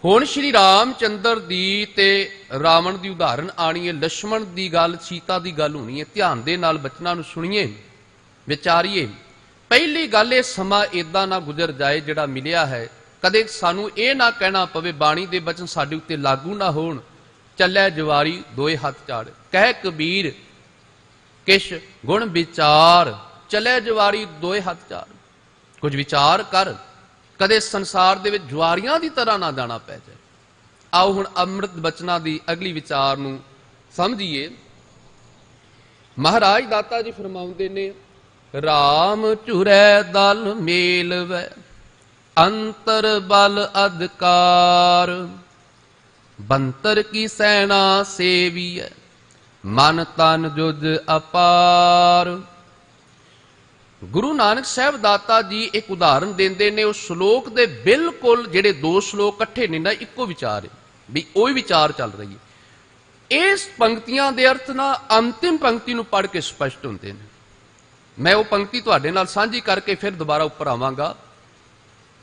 ਹੁਣ ਸ਼੍ਰੀ ਰਾਮ ਚੰਦਰ ਦੀ ਤੇ ਰਾਵਣ ਦੀ ਉਦਾਹਰਨ ਆਣੀ ਹੈ, ਲక్ష్మణ ਦੀ ਗੱਲ, ਸੀਤਾ ਦੀ ਗੱਲ ਹੋਣੀ ਹੈ। ਧਿਆਨ ਦੇ ਨਾਲ ਬਚਨਾਂ ਨੂੰ ਸੁਣੀਏ, ਵਿਚਾਰੀਏ। ਪਹਿਲੀ ਗੱਲ, ਇਹ ਸਮਾਂ ਏਦਾਂ ਨਾ ਗੁਜ਼ਰ ਜਾਏ ਜਿਹੜਾ ਮਿਲਿਆ ਹੈ। ਕਦੇ ਸਾਨੂੰ ਇਹ ਨਾ ਕਹਿਣਾ ਪਵੇ ਬਾਣੀ ਦੇ ਬਚਨ ਸਾਡੇ ਉੱਤੇ ਲਾਗੂ ਨਾ ਹੋਣ। ਚੱਲੇ ਜਵਾਰੀ ਦੋਏ ਹੱਥ ਝਾੜ, ਕਹਿ ਕਬੀਰ ਕਿਛ ਗੁਣ ਵਿਚਾਰ, ਚੱਲੇ ਜਵਾਰੀ ਦੋਏ ਹੱਥ ਝਾੜ। ਕੁਝ ਵਿਚਾਰ ਕਰ, ਕਦੇ ਸੰਸਾਰ ਦੇ ਵਿੱਚ ਜਵਾਰੀਆਂ ਦੀ ਤਰ੍ਹਾਂ ਨਾ ਜਾਣਾ ਪੈ ਜਾਏ। ਆਓ ਹੁਣ ਅੰਮ੍ਰਿਤ ਬਚਨਾਂ ਦੀ ਅਗਲੀ ਵਿਚਾਰ ਨੂੰ ਸਮਝੀਏ। ਮਹਾਰਾਜ ਦਾਤਾ ਜੀ ਫਰਮਾਉਂਦੇ ਨੇ, ਰਾਮ ਝੁਰੈ ਦਲ ਮੇਲਵੈ, ਅੰਤਰ ਬਲ ਅਧਿਕਾਰ, ਬੰਤਰ ਕੀ ਸੈਨਾ ਸੇਵੀਐ, ਮਨ ਤਨ ਜੁਜ ਅਪਾਰ। ਗੁਰੂ ਨਾਨਕ ਸਾਹਿਬ ਦਾਤਾ ਜੀ ਇੱਕ ਉਦਾਹਰਨ ਦਿੰਦੇ ਨੇ। ਉਸ ਸ਼ਲੋਕ ਦੇ ਬਿਲਕੁਲ ਜਿਹੜੇ 2 ਸ਼ਲੋਕ ਇਕੱਠੇ ਨੇ ਨਾ, ਇੱਕੋ ਵਿਚਾਰ ਹੈ ਵੀ ਉਹੀ ਵਿਚਾਰ ਚੱਲ ਰਹੀ ਹੈ। ਇਸ ਪੰਕਤੀਆਂ ਦੇ ਅਰਥ ਨਾ ਅੰਤਿਮ ਪੰਕਤੀ ਨੂੰ ਪੜ੍ਹ ਕੇ ਸਪਸ਼ਟ ਹੁੰਦੇ ਨੇ। ਮੈਂ ਉਹ ਪੰਕਤੀ ਤੁਹਾਡੇ ਨਾਲ ਸਾਂਝੀ ਕਰਕੇ ਫਿਰ ਦੁਬਾਰਾ ਉੱਪਰ ਆਵਾਂਗਾ,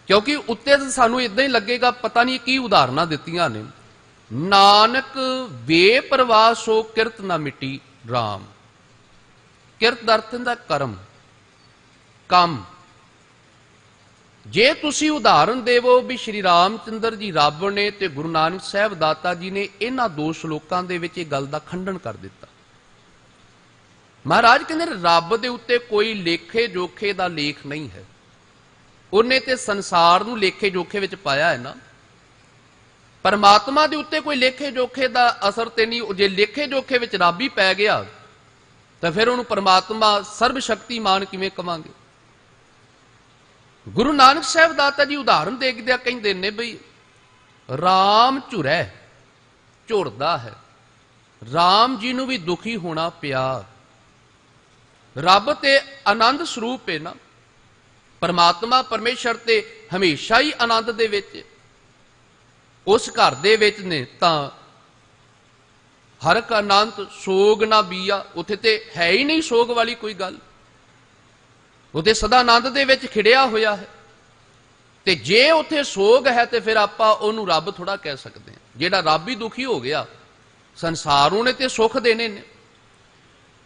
ਕਿਉਂਕਿ ਉੱਤੇ ਤਾਂ ਸਾਨੂੰ ਇਦਾਂ ਹੀ ਲੱਗੇਗਾ ਪਤਾ ਨਹੀਂ ਕੀ ਉਦਾਹਰਨਾਂ ਦਿੱਤੀਆਂ ਨੇ। ਨਾਨਕ ਬੇਪਰਵਾਹ ਸੋ ਕਿਰਤ ਨਾ ਮਿਟੀ ਰਾਮ। ਕਿਰਤ ਦਾ ਅਰਥ ਹੁੰਦਾ ਕਰਮ, ਕੰਮ। ਜੇ ਤੁਸੀਂ ਉਦਾਹਰਨ ਦੇਵੋ ਵੀ ਸ਼੍ਰੀ ਰਾਮ ਚੰਦਰ ਜੀ ਰੱਬ ਨੇ ਤੇ ਗੁਰੂ ਨਾਨਕ ਸਾਹਿਬ ਦਾਤਾ ਜੀ ਨੇ ਇਹਨਾਂ 2 ਸ਼ਲੋਕਾਂ ਦੇ ਵਿੱਚ ਇਹ ਗੱਲ ਦਾ ਖੰਡਨ ਕਰ ਦਿੱਤਾ। ਮਹਾਰਾਜ ਕਹਿੰਦੇ ਰੱਬ ਦੇ ਉੱਤੇ ਕੋਈ ਲੇਖੇ ਜੋਖੇ ਦਾ ਲੇਖ ਨਹੀਂ ਹੈ। ਉਹਨੇ ਤੇ ਸੰਸਾਰ ਨੂੰ ਲੇਖੇ ਜੋਖੇ ਵਿੱਚ ਪਾਇਆ ਹੈ ਨਾ। ਪਰਮਾਤਮਾ ਦੇ ਉੱਤੇ ਕੋਈ ਲੇਖੇ ਜੋਖੇ ਦਾ ਅਸਰ ਤੇ ਨਹੀਂ। ਜੇ ਲੇਖੇ ਜੋਖੇ ਵਿੱਚ ਰੱਬ ਹੀ ਪੈ ਗਿਆ ਤਾਂ ਫਿਰ ਉਹਨੂੰ ਪਰਮਾਤਮਾ ਸਰਬ ਸ਼ਕਤੀਮਾਨ ਕਿਵੇਂ ਕਵਾਂਗੇ? ਗੁਰੂ ਨਾਨਕ ਸਾਹਿਬ ਦਾਤਾ ਜੀ ਉਦਾਹਰਨ ਦੇਖਦਿਆਂ ਕਹਿੰਦੇ ਨੇ ਬਈ ਰਾਮ ਝੁਰੈ ਝੁਰਦਾ ਹੈ, ਰਾਮ ਜੀ ਨੂੰ ਵੀ ਦੁਖੀ ਹੋਣਾ ਪਿਆ। ਰੱਬ ਤੇ ਆਨੰਦ ਸਰੂਪ ਹੈ ਨਾ, ਪਰਮਾਤਮਾ ਪਰਮੇਸ਼ਰ ਤੇ ਹਮੇਸ਼ਾ ਹੀ ਆਨੰਦ ਦੇ ਵਿੱਚ, ਉਸ ਘਰ ਦੇ ਵਿੱਚ ਨੇ ਤਾਂ ਹਰ ਕਾ ਆਨੰਦ ਸੋਗ ਨਾ ਬੀਆ, ਉੱਥੇ ਤੇ ਹੈ ਹੀ ਨਹੀਂ ਸੋਗ ਵਾਲੀ ਕੋਈ ਗੱਲ, ਉਹਦੇ ਸਦਾ ਆਨੰਦ ਦੇ ਵਿੱਚ ਖਿੜਿਆ ਹੋਇਆ ਹੈ। ਤੇ ਜੇ ਉੱਥੇ ਸੋਗ ਹੈ ਤੇ ਫਿਰ ਆਪਾਂ ਉਹਨੂੰ ਰੱਬ ਥੋੜਾ ਕਹਿ ਸਕਦੇ ਹਾਂ। ਜਿਹੜਾ ਰੱਬ ਹੀ ਦੁਖੀ ਹੋ ਗਿਆ, ਸੰਸਾਰ ਉਹਨੇ ਤੇ ਸੁੱਖ ਦੇਣੇ ਨੇ।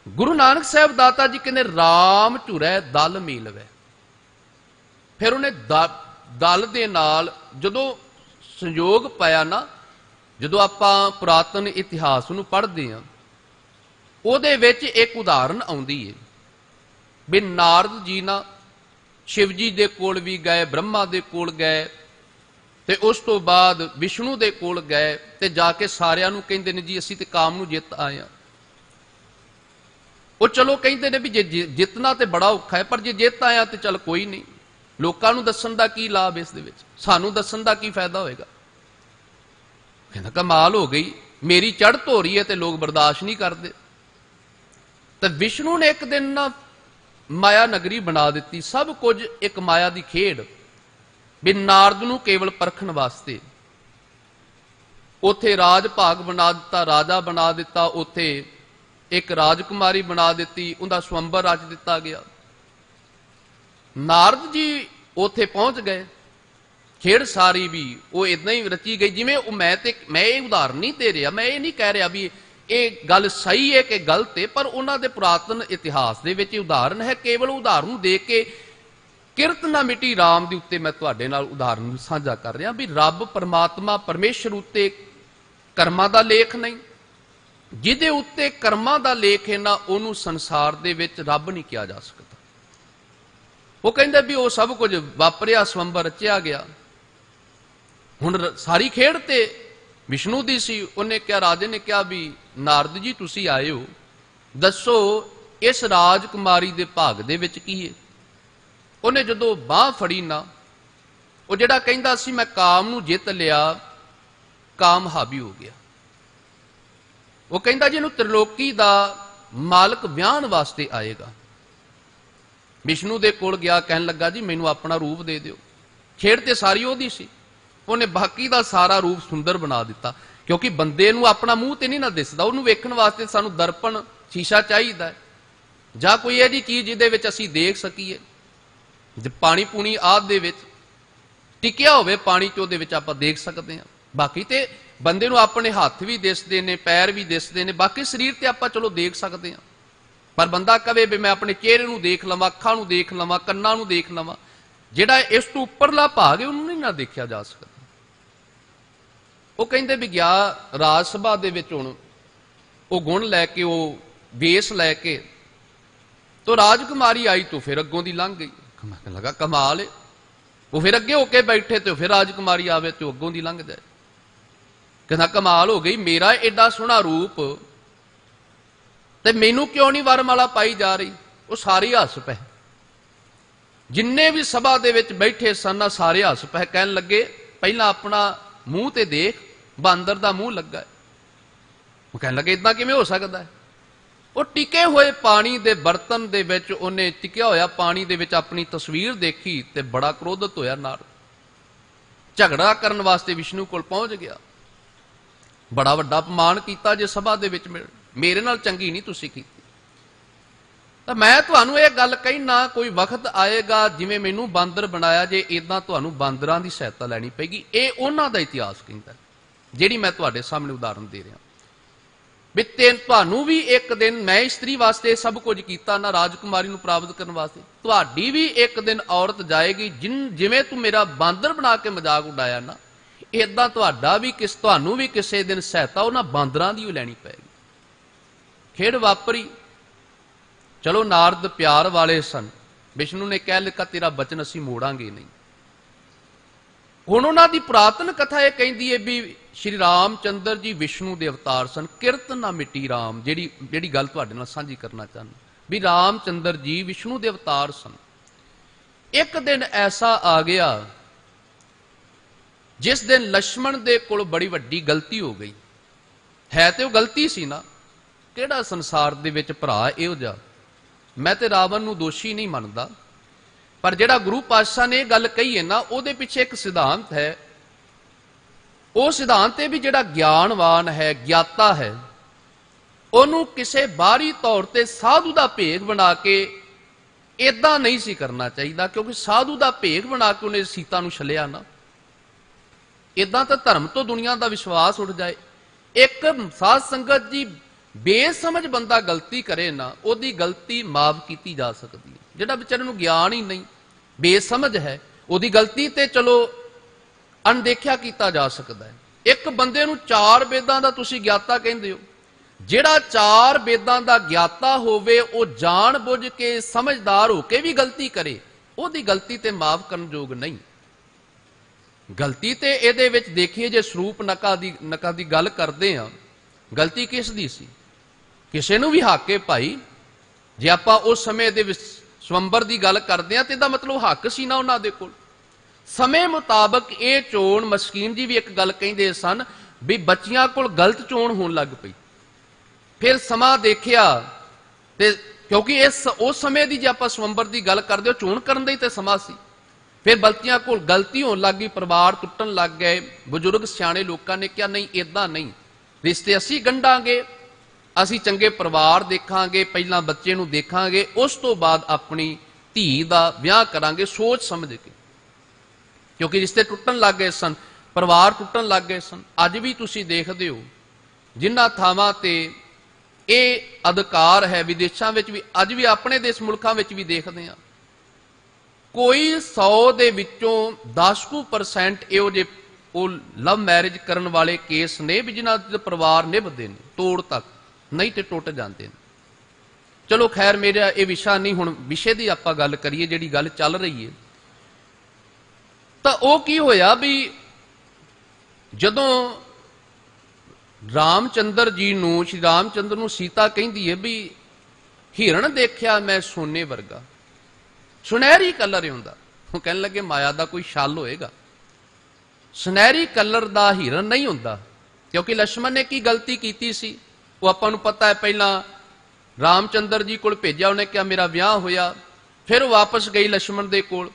ਗੁਰੂ ਨਾਨਕ ਸਾਹਿਬ ਦਾਤਾ ਜੀ ਕਹਿੰਦੇ ਰਾਮ ਝੁਰੈ ਦਲ ਮੀਲਵੈ। ਫਿਰ ਉਹਨੇ ਦਲ ਦੇ ਨਾਲ ਜਦੋਂ ਸੰਯੋਗ ਪਾਇਆ ਨਾ, ਜਦੋਂ ਆਪਾਂ ਪੁਰਾਤਨ ਇਤਿਹਾਸ ਨੂੰ ਪੜ੍ਹਦੇ ਹਾਂ, ਉਹਦੇ ਵਿੱਚ ਇੱਕ ਉਦਾਹਰਨ ਆਉਂਦੀ ਹੈ ਵੀ ਨਾਰਦ ਜੀ ਨਾ ਸ਼ਿਵ ਜੀ ਦੇ ਕੋਲ ਵੀ ਗਏ, ਬ੍ਰਹਮਾ ਦੇ ਕੋਲ ਗਏ, ਤੇ ਉਸ ਤੋਂ ਬਾਅਦ ਵਿਸ਼ਨੂੰ ਦੇ ਕੋਲ ਗਏ, ਤੇ ਜਾ ਕੇ ਸਾਰਿਆਂ ਨੂੰ ਕਹਿੰਦੇ ਨੇ ਜੀ ਅਸੀਂ ਤੇ ਕਾਮ ਨੂੰ ਜਿੱਤ ਆਏ ਹਾਂ। ਉਹ ਚਲੋ ਕਹਿੰਦੇ ਨੇ ਵੀ ਜੇ ਜਿੱਤਣਾ ਤੇ ਬੜਾ ਔਖਾ ਹੈ, ਪਰ ਜੇ ਜਿੱਤ ਆਇਆ ਤੇ ਚੱਲ ਕੋਈ ਨਹੀਂ, ਲੋਕਾਂ ਨੂੰ ਦੱਸਣ ਦਾ ਕੀ ਲਾਭ ਇਸ ਦੇ ਵਿੱਚ, ਸਾਨੂੰ ਦੱਸਣ ਦਾ ਕੀ ਫਾਇਦਾ ਹੋਏਗਾ। ਕਹਿੰਦਾ ਕਮਾਲ ਹੋ ਗਈ, ਮੇਰੀ ਚੜ੍ਹਤ ਹੋ ਰਹੀ ਹੈ ਤੇ ਲੋਕ ਬਰਦਾਸ਼ਤ ਨਹੀਂ ਕਰਦੇ। ਤਾਂ ਵਿਸ਼ਨੂੰ ਨੇ ਇੱਕ ਦਿਨ ਨਾ ਮਾਇਆ ਨਗਰੀ ਬਣਾ ਦਿੱਤੀ, ਸਭ ਕੁਝ ਇੱਕ ਮਾਇਆ ਦੀ ਖੇਡ, ਵੀ ਨਾਰਦ ਨੂੰ ਕੇਵਲ ਪਰਖਣ ਵਾਸਤੇ। ਉੱਥੇ ਰਾਜ ਭਾਗ ਬਣਾ ਦਿੱਤਾ, ਰਾਜਾ ਬਣਾ ਦਿੱਤਾ, ਉੱਥੇ ਇੱਕ ਰਾਜਕੁਮਾਰੀ ਬਣਾ ਦਿੱਤੀ, ਉਹਦਾ ਸਵੰਬਰ ਰਚ ਦਿੱਤਾ ਗਿਆ। ਨਾਰਦ ਜੀ ਉੱਥੇ ਪਹੁੰਚ ਗਏ, ਖੇਡ ਸਾਰੀ ਵੀ ਉਹ ਇਦਾਂ ਹੀ ਰਚੀ ਗਈ ਜਿਵੇਂ ਉਹ ਮੈਂ ਇਹ ਉਦਾਹਰਨ ਨਹੀਂ ਦੇ ਰਿਹਾ, ਮੈਂ ਇਹ ਨਹੀਂ ਕਹਿ ਰਿਹਾ ਵੀ ਇਹ ਗੱਲ ਸਹੀ ਹੈ ਕਿ ਗਲਤ ਹੈ, ਪਰ ਉਹਨਾਂ ਦੇ ਪੁਰਾਤਨ ਇਤਿਹਾਸ ਦੇ ਵਿੱਚ ਉਦਾਹਰਨ ਹੈ। ਕੇਵਲ ਉਦਾਹਰਨ ਨੂੰ ਦੇਖ ਕੇ ਕਿਰਤ ਨਾ ਮਿਟੀ ਰਾਮ ਦੇ ਉੱਤੇ ਮੈਂ ਤੁਹਾਡੇ ਨਾਲ ਉਦਾਹਰਨ ਸਾਂਝਾ ਕਰ ਰਿਹਾ ਵੀ ਰੱਬ ਪਰਮਾਤਮਾ ਪਰਮੇਸ਼ਰ ਉੱਤੇ ਕਰਮਾਂ ਦਾ ਲੇਖ ਨਹੀਂ, ਜਿਹਦੇ ਉੱਤੇ ਕਰਮਾਂ ਦਾ ਲੇਖ ਹੈ ਨਾ, ਉਹਨੂੰ ਸੰਸਾਰ ਦੇ ਵਿੱਚ ਰੱਬ ਨਹੀਂ ਕਿਹਾ ਜਾ ਸਕਦਾ। ਉਹ ਕਹਿੰਦੇ ਵੀ ਉਹ ਸਭ ਕੁਝ ਵਾਪਰਿਆ, ਸਵੰਬਰ ਰਚਿਆ ਗਿਆ। ਹੁਣ ਸਾਰੀ ਖੇਡ ਤੇ ਵਿਸ਼ਨੂੰ ਦੀ ਸੀ। ਉਹਨੇ ਕਿਹਾ, ਰਾਜੇ ਨੇ ਕਿਹਾ ਵੀ ਨਾਰਦ ਜੀ ਤੁਸੀਂ ਆਏ ਹੋ, ਦੱਸੋ ਇਸ ਰਾਜਕੁਮਾਰੀ ਦੇ ਭਾਗ ਦੇ ਵਿੱਚ ਕੀ ਹੈ। ਉਹਨੇ ਜਦੋਂ ਬਾਹ ਫੜੀ ਨਾ, ਉਹ ਜਿਹੜਾ ਕਹਿੰਦਾ ਸੀ ਮੈਂ ਕਾਮ ਨੂੰ ਜਿੱਤ ਲਿਆ, ਕਾਮ ਹਾਵੀ ਹੋ ਗਿਆ। ਉਹ ਕਹਿੰਦਾ ਜਿਹਨੂੰ ਤ੍ਰਿਲੋਕੀ ਦਾ ਮਾਲਕ ਵਿਆਹਣ ਵਾਸਤੇ ਆਏਗਾ। ਵਿਸ਼ਨੂੰ ਦੇ ਕੋਲ ਗਿਆ, ਕਹਿਣ ਲੱਗਾ ਜੀ ਮੈਨੂੰ ਆਪਣਾ ਰੂਪ ਦੇ ਦਿਓ। ਖੇਡ ਤੇ ਸਾਰੀ ਉਹਦੀ ਸੀ, ਉਹਨੇ ਬਾਕੀ ਦਾ ਸਾਰਾ ਰੂਪ ਸੁੰਦਰ ਬਣਾ ਦਿੱਤਾ, ਕਿਉਂਕਿ ਬੰਦੇ ਨੂੰ ਆਪਣਾ ਮੂੰਹ ਤੇ ਨਹੀਂ ਨਾ ਦਿਸਦਾ, ਉਹਨੂੰ ਵੇਖਣ ਵਾਸਤੇ ਸਾਨੂੰ ਦਰਪਣ ਸ਼ੀਸ਼ਾ ਚਾਹੀਦਾ, ਜਾਂ ਕੋਈ ਇਹਦੀ ਚੀਜ਼ ਜਿਹਦੇ ਵਿੱਚ ਅਸੀਂ ਦੇਖ ਸਕੀਏ। ਜੇ ਪਾਣੀ ਪੂਣੀ ਆਦਿ ਦੇ ਵਿੱਚ ਟਿਕਿਆ ਹੋਵੇ ਪਾਣੀ ਚ, ਉਹਦੇ ਵਿੱਚ ਆਪਾਂ ਦੇਖ ਸਕਦੇ ਹਾਂ। ਬਾਕੀ ਤੇ ਬੰਦੇ ਨੂੰ ਆਪਣੇ ਹੱਥ ਵੀ ਦਿਸਦੇ ਨੇ, ਪੈਰ ਵੀ ਦਿਸਦੇ ਨੇ, ਬਾਕੀ ਸਰੀਰ ਤੇ ਆਪਾਂ ਚਲੋ ਦੇਖ ਸਕਦੇ ਹਾਂ। ਪਰ ਬੰਦਾ ਕਵੇ ਵੀ ਮੈਂ ਆਪਣੇ ਚਿਹਰੇ ਨੂੰ ਦੇਖ ਲਵਾਂ, ਅੱਖਾਂ ਨੂੰ ਦੇਖ ਲਵਾਂ, ਕੰਨਾਂ ਨੂੰ ਦੇਖ ਲਵਾਂ, ਜਿਹੜਾ ਇਸ ਤੋਂ ਉੱਪਰਲਾ ਭਾਗ ਹੈ ਉਹਨੂੰ ਨਹੀਂ ਨਾ ਦੇਖਿਆ ਜਾ ਸਕਦਾ। ਉਹ ਕਹਿੰਦੇ ਵੀ ਗਿਆ ਰਾਜ ਸਭਾ ਦੇ ਵਿੱਚ, ਹੁਣ ਉਹ ਗੁਣ ਲੈ ਕੇ, ਉਹ ਵੇਸ ਲੈ ਕੇ, ਤੋ ਰਾਜਕੁਮਾਰੀ ਆਈ ਤੋਂ ਫਿਰ ਅੱਗੋਂ ਦੀ ਲੰਘ ਗਈ। ਲੱਗਾ ਕਮਾਲ ਹੈ, ਉਹ ਫਿਰ ਅੱਗੇ ਹੋ ਕੇ ਬੈਠੇ ਤੇ ਫਿਰ ਰਾਜਕੁਮਾਰੀ ਆਵੇ ਤੇ ਅੱਗੋਂ ਦੀ ਲੰਘ ਜਾਏ। ਕਹਿੰਦਾ ਕਮਾਲ ਹੋ ਗਈ, ਮੇਰਾ ਐਡਾ ਸੋਹਣਾ ਰੂਪ ਤੇ ਮੈਨੂੰ ਕਿਉਂ ਨਹੀਂ ਵਰਮਾਲਾ ਪਾਈ ਜਾ ਰਹੀ। ਉਹ ਸਾਰੇ ਹੱਸ ਪਏ, ਜਿੰਨੇ ਵੀ ਸਭਾ ਦੇ ਵਿੱਚ ਬੈਠੇ ਸਨ ਸਾਰੇ ਹੱਸ ਪਏ, ਕਹਿਣ ਲੱਗੇ ਪਹਿਲਾਂ ਆਪਣਾ ਮੂੰਹ ਤੇ ਦੇਖ, ਬਾਂਦਰ ਦਾ ਮੂੰਹ ਲੱਗਾ। ਉਹ ਕਹਿਣ ਲੱਗੇ ਇਦਾਂ ਕਿਵੇਂ ਹੋ ਸਕਦਾ ਹੈ। ਉਹ ਟਿਕੇ ਹੋਏ ਪਾਣੀ ਦੇ ਬਰਤਨ ਦੇ ਵਿੱਚ, ਉਹਨੇ ਟਿਕਿਆ ਹੋਇਆ ਪਾਣੀ ਦੇ ਵਿੱਚ ਆਪਣੀ ਤਸਵੀਰ ਦੇਖੀ ਤੇ ਬੜਾ ਕ੍ਰੋਧਿਤ ਹੋਇਆ। ਨਾਰਦ ਝਗੜਾ ਕਰਨ ਵਾਸਤੇ ਵਿਸ਼ਨੂੰ ਕੋਲ ਪਹੁੰਚ ਗਿਆ, ਬੜਾ ਵੱਡਾ ਅਪਮਾਨ ਕੀਤਾ ਜੇ ਸਭਾ ਦੇ ਵਿੱਚ, ਮੇਰੇ ਨਾਲ ਚੰਗੀ ਨਹੀਂ ਤੁਸੀਂ ਕੀਤੀ। ਤਾਂ ਮੈਂ ਤੁਹਾਨੂੰ ਇਹ ਗੱਲ ਕਹਿਣਾ, ਕੋਈ ਵਕਤ ਆਏਗਾ ਜਿਵੇਂ ਮੈਨੂੰ ਬਾਂਦਰ ਬਣਾਇਆ ਜੇ, ਇਦਾਂ ਤੁਹਾਨੂੰ ਬਾਂਦਰਾਂ ਦੀ ਸਹਾਇਤਾ ਲੈਣੀ ਪਏਗੀ। ਇਹ ਉਹਨਾਂ ਦਾ ਇਤਿਹਾਸ ਕਹਿੰਦਾ, ਜਿਹੜੀ ਮੈਂ ਤੁਹਾਡੇ ਸਾਹਮਣੇ ਉਦਾਹਰਨ ਦੇ ਰਿਹਾ ਵੀ ਤੁਹਾਨੂੰ ਵੀ ਇੱਕ ਦਿਨ, ਮੈਂ ਇਸਤਰੀ ਵਾਸਤੇ ਸਭ ਕੁਝ ਕੀਤਾ ਨਾ, ਰਾਜਕੁਮਾਰੀ ਨੂੰ ਪ੍ਰਾਪਤ ਕਰਨ ਵਾਸਤੇ, ਤੁਹਾਡੀ ਵੀ ਇੱਕ ਦਿਨ ਔਰਤ ਜਾਏਗੀ, ਜਿਵੇਂ ਤੂੰ ਮੇਰਾ ਬਾਂਦਰ ਬਣਾ ਕੇ ਮਜ਼ਾਕ ਉਡਾਇਆ ਨਾ, ਇਦਾਂ ਤੁਹਾਨੂੰ ਵੀ ਕਿਸੇ ਦਿਨ ਸਹਾਇਤਾ ਉਹਨਾਂ ਬਾਂਦਰਾਂ ਦੀ ਲੈਣੀ ਪਏਗੀ। ਖੇਡ ਵਾਪਰੀ। ਚਲੋ ਨਾਰਦ ਪਿਆਰ ਵਾਲੇ ਸਨ, ਵਿਸ਼ਨੂੰ ਨੇ ਕਹਿ ਲਿਆ ਤੇਰਾ ਬਚਨ ਅਸੀਂ ਮੋੜਾਂਗੇ ਨਹੀਂ। ਹੁਣ ਉਹਨਾਂ ਦੀ ਪੁਰਾਤਨ ਕਥਾ ਇਹ ਕਹਿੰਦੀ ਹੈ ਵੀ ਸ਼੍ਰੀ ਰਾਮ ਚੰਦਰ ਜੀ ਵਿਸ਼ਨੂੰ ਦੇ ਅਵਤਾਰ ਸਨ। ਕਿਰਤ ਨਾ ਮਿਟੀ ਰਾਮ, ਜਿਹੜੀ ਗੱਲ ਤੁਹਾਡੇ ਨਾਲ ਸਾਂਝੀ ਕਰਨਾ ਚਾਹੁੰਦਾ ਵੀ ਰਾਮ ਚੰਦਰ ਜੀ ਵਿਸ਼ਨੂੰ ਦੇ ਅਵਤਾਰ ਸਨ। ਇੱਕ ਦਿਨ ਐਸਾ ਆ ਗਿਆ ਜਿਸ ਦਿਨ ਲక్ష్మణ ਦੇ ਕੋਲ ਬੜੀ ਵੱਡੀ ਗਲਤੀ ਹੋ ਗਈ। ਹੈ ਤੇ ਉਹ ਗਲਤੀ ਸੀ ਨਾ, ਕਿਹੜਾ ਸੰਸਾਰ ਦੇ ਵਿੱਚ ਭਰਾ ਇਹੋ ਜਿਹਾ। ਮੈਂ ਤੇ ਰਾਵਣ ਨੂੰ ਦੋਸ਼ੀ ਨਹੀਂ ਮੰਨਦਾ, ਪਰ ਜਿਹੜਾ ਗੁਰੂ ਪਾਤਸ਼ਾਹ ਨੇ ਇਹ ਗੱਲ ਕਹੀ ਹੈ ਨਾ, ਉਹਦੇ ਪਿੱਛੇ ਇੱਕ ਸਿਧਾਂਤ ਹੈ। ਉਹ ਸਿਧਾਂਤ ਹੈ ਵੀ ਜਿਹੜਾ ਗਿਆਨਵਾਨ ਹੈ, ਗਿਆਤਾ ਹੈ, ਉਹਨੂੰ ਕਿਸੇ ਬਾਹਰੀ ਤੌਰ ਤੇ ਸਾਧੂ ਦਾ ਭੇਖ ਬਣਾ ਕੇ ਇਦਾਂ ਨਹੀਂ ਸੀ ਕਰਨਾ ਚਾਹੀਦਾ, ਕਿਉਂਕਿ ਸਾਧੂ ਦਾ ਭੇਖ ਬਣਾ ਕੇ ਉਹਨੇ ਸੀਤਾ ਨੂੰ ਛਲਿਆ ਨਾ। ਇਦਾਂ ਤਾਂ ਧਰਮ ਤੋਂ ਦੁਨੀਆ ਦਾ ਵਿਸ਼ਵਾਸ ਉੱਠ ਜਾਏ। ਇੱਕ ਸਾਧ ਸੰਗਤ ਜੀ ਬੇਸਮਝ ਬੰਦਾ ਗਲਤੀ ਕਰੇ ਨਾ, ਉਹਦੀ ਗਲਤੀ ਮਾਫ ਕੀਤੀ ਜਾ ਸਕਦੀ ਹੈ। ਜਿਹੜਾ ਵਿਚਾਰੇ ਨੂੰ ਗਿਆਨ ਹੀ ਨਹੀਂ, ਬੇਸਮਝ ਹੈ, ਉਹਦੀ ਗਲਤੀ ਤੇ ਚਲੋ ਅਣਦੇਖਿਆ ਕੀਤਾ ਜਾ ਸਕਦਾ ਹੈ। ਇੱਕ ਬੰਦੇ ਨੂੰ 4 ਵੇਦਾਂ ਦਾ ਤੁਸੀਂ ਗਿਆਤਾ ਕਹਿੰਦੇ ਹੋ, ਜਿਹੜਾ 4 ਵੇਦਾਂ ਦਾ ਗਿਆਤਾ ਹੋਵੇ, ਉਹ ਜਾਣ ਬੁੱਝ ਕੇ ਸਮਝਦਾਰ ਹੋ ਕੇ ਵੀ ਗਲਤੀ ਕਰੇ, ਉਹਦੀ ਗਲਤੀ ਤੇ ਮਾਫ ਕਰਨ ਯੋਗ ਨਹੀਂ। ਗਲਤੀ ਤੇ ਇਹਦੇ ਵਿੱਚ ਦੇਖੀਏ, ਜੇ ਸਰੂਪ ਨਕਾ ਦੀ ਗੱਲ ਕਰਦੇ ਆ, ਗਲਤੀ ਕਿਸ ਦੀ ਸੀ? ਕਿਸੇ ਨੂੰ ਵੀ ਹੱਕ ਹੈ ਭਾਈ। ਜੇ ਆਪਾਂ ਉਸ ਸਮੇਂ ਦੇ ਵਿੱਚ ਸਵੰਬਰ ਦੀ ਗੱਲ ਕਰਦੇ ਆ ਤੇ ਇਹਦਾ ਮਤਲਬ ਹੱਕ ਸੀ ਨਾ ਉਹਨਾਂ ਦੇ ਕੋਲ। ਸਮੇਂ ਮੁਤਾਬਕ ਇਹ ਚੋਣ, ਮਸਕੀਨ ਜੀ ਵੀ ਇੱਕ ਗੱਲ ਕਹਿੰਦੇ ਸਨ ਵੀ ਬੱਚਿਆਂ ਕੋਲ ਗਲਤ ਚੋਣ ਹੋਣ ਲੱਗ ਪਈ। ਫਿਰ ਸਮਾਂ ਦੇਖਿਆ ਤੇ ਕਿਉਂਕਿ ਉਸ ਸਮੇਂ ਦੀ ਜੇ ਆਪਾਂ ਸਵੰਬਰ ਦੀ ਗੱਲ ਕਰਦੇ ਹੋ, ਚੋਣ ਕਰਨ ਦਾ ਹੀ ਤੇ ਸਮਾਂ ਸੀ। ਫਿਰ ਬੱਚਿਆਂ ਕੋਲ ਗਲਤੀ ਹੋਣ ਲੱਗ ਗਈ, ਪਰਿਵਾਰ ਟੁੱਟਣ ਲੱਗ ਗਏ। ਬਜ਼ੁਰਗ ਸਿਆਣੇ ਲੋਕਾਂ ਨੇ ਕਿਹਾ ਨਹੀਂ, ਇਦਾਂ ਨਹੀਂ, ਰਿਸ਼ਤੇ ਅਸੀਂ ਗੰਢਾਂਗੇ, ਅਸੀਂ ਚੰਗੇ ਪਰਿਵਾਰ ਦੇਖਾਂਗੇ, ਪਹਿਲਾਂ ਬੱਚੇ ਨੂੰ ਦੇਖਾਂਗੇ, ਉਸ ਤੋਂ ਬਾਅਦ ਆਪਣੀ ਧੀ ਦਾ ਵਿਆਹ ਕਰਾਂਗੇ, ਸੋਚ ਸਮਝ ਕੇ। ਕਿਉਂਕਿ ਰਿਸ਼ਤੇ ਟੁੱਟਣ ਲੱਗ ਗਏ ਸਨ, ਪਰਿਵਾਰ ਟੁੱਟਣ ਲੱਗ ਗਏ ਸਨ। ਅੱਜ ਵੀ ਤੁਸੀਂ ਦੇਖਦੇ ਹੋ ਜਿਨ੍ਹਾਂ ਥਾਵਾਂ ਤੇ ਇਹ ਅਧਿਕਾਰ ਹੈ, ਵਿਦੇਸ਼ਾਂ ਵਿੱਚ ਵੀ, ਅੱਜ ਵੀ ਆਪਣੇ ਦੇਸ਼ ਮੁਲਕਾਂ ਵਿੱਚ ਵੀ ਦੇਖਦੇ ਹਾਂ, ਕੋਈ 100 ਦੇ ਵਿੱਚੋਂ 10% ਇਹੋ ਜਿਹੇ ਉਹ ਲਵ ਮੈਰਿਜ ਕਰਨ ਵਾਲੇ ਕੇਸ ਨੇ ਵੀ ਜਿਨ੍ਹਾਂ ਦੇ ਪਰਿਵਾਰ ਨਿਭਦੇ ਨੇ ਤੋੜ ਤੱਕ, ਨਹੀਂ ਤੇ ਟੁੱਟ ਜਾਂਦੇ ਨੇ। ਚਲੋ ਖੈਰ, ਮੇਰਾ ਇਹ ਵਿਸ਼ਾ ਨਹੀਂ, ਹੁਣ ਵਿਸ਼ੇ ਦੀ ਆਪਾਂ ਗੱਲ ਕਰੀਏ, ਜਿਹੜੀ ਗੱਲ ਚੱਲ ਰਹੀ ਹੈ। ਤਾਂ ਉਹ ਕੀ ਹੋਇਆ ਵੀ ਜਦੋਂ ਰਾਮਚੰਦਰ ਜੀ ਨੂੰ, ਸ਼੍ਰੀ ਰਾਮਚੰਦਰ ਨੂੰ ਸੀਤਾ ਕਹਿੰਦੀ ਹੈ ਵੀ ਹਿਰਨ ਦੇਖਿਆ ਮੈਂ ਸੋਨੇ ਵਰਗਾ, ਸੁਨਹਿਰੀ ਕਲਰ ਹੁੰਦਾ। ਉਹ ਕਹਿਣ ਲੱਗੇ ਮਾਇਆ ਦਾ ਕੋਈ ਛਲ ਹੋਏਗਾ, ਸੁਨਹਿਰੀ ਕਲਰ ਦਾ ਹਿਰਨ ਨਹੀਂ ਹੁੰਦਾ। ਕਿਉਂਕਿ ਲక్ష్మణ ਨੇ ਕੀ ਗਲਤੀ ਕੀਤੀ ਸੀ ਉਹ ਆਪਾਂ ਨੂੰ ਪਤਾ ਹੈ। ਪਹਿਲਾਂ ਰਾਮਚੰਦਰ ਜੀ ਕੋਲ ਭੇਜਿਆ, ਉਹਨੇ ਕਿਹਾ ਮੇਰਾ ਵਿਆਹ ਹੋਇਆ। ਫਿਰ ਉਹ ਵਾਪਸ ਗਈ ਲక్ష్మణ ਦੇ ਕੋਲ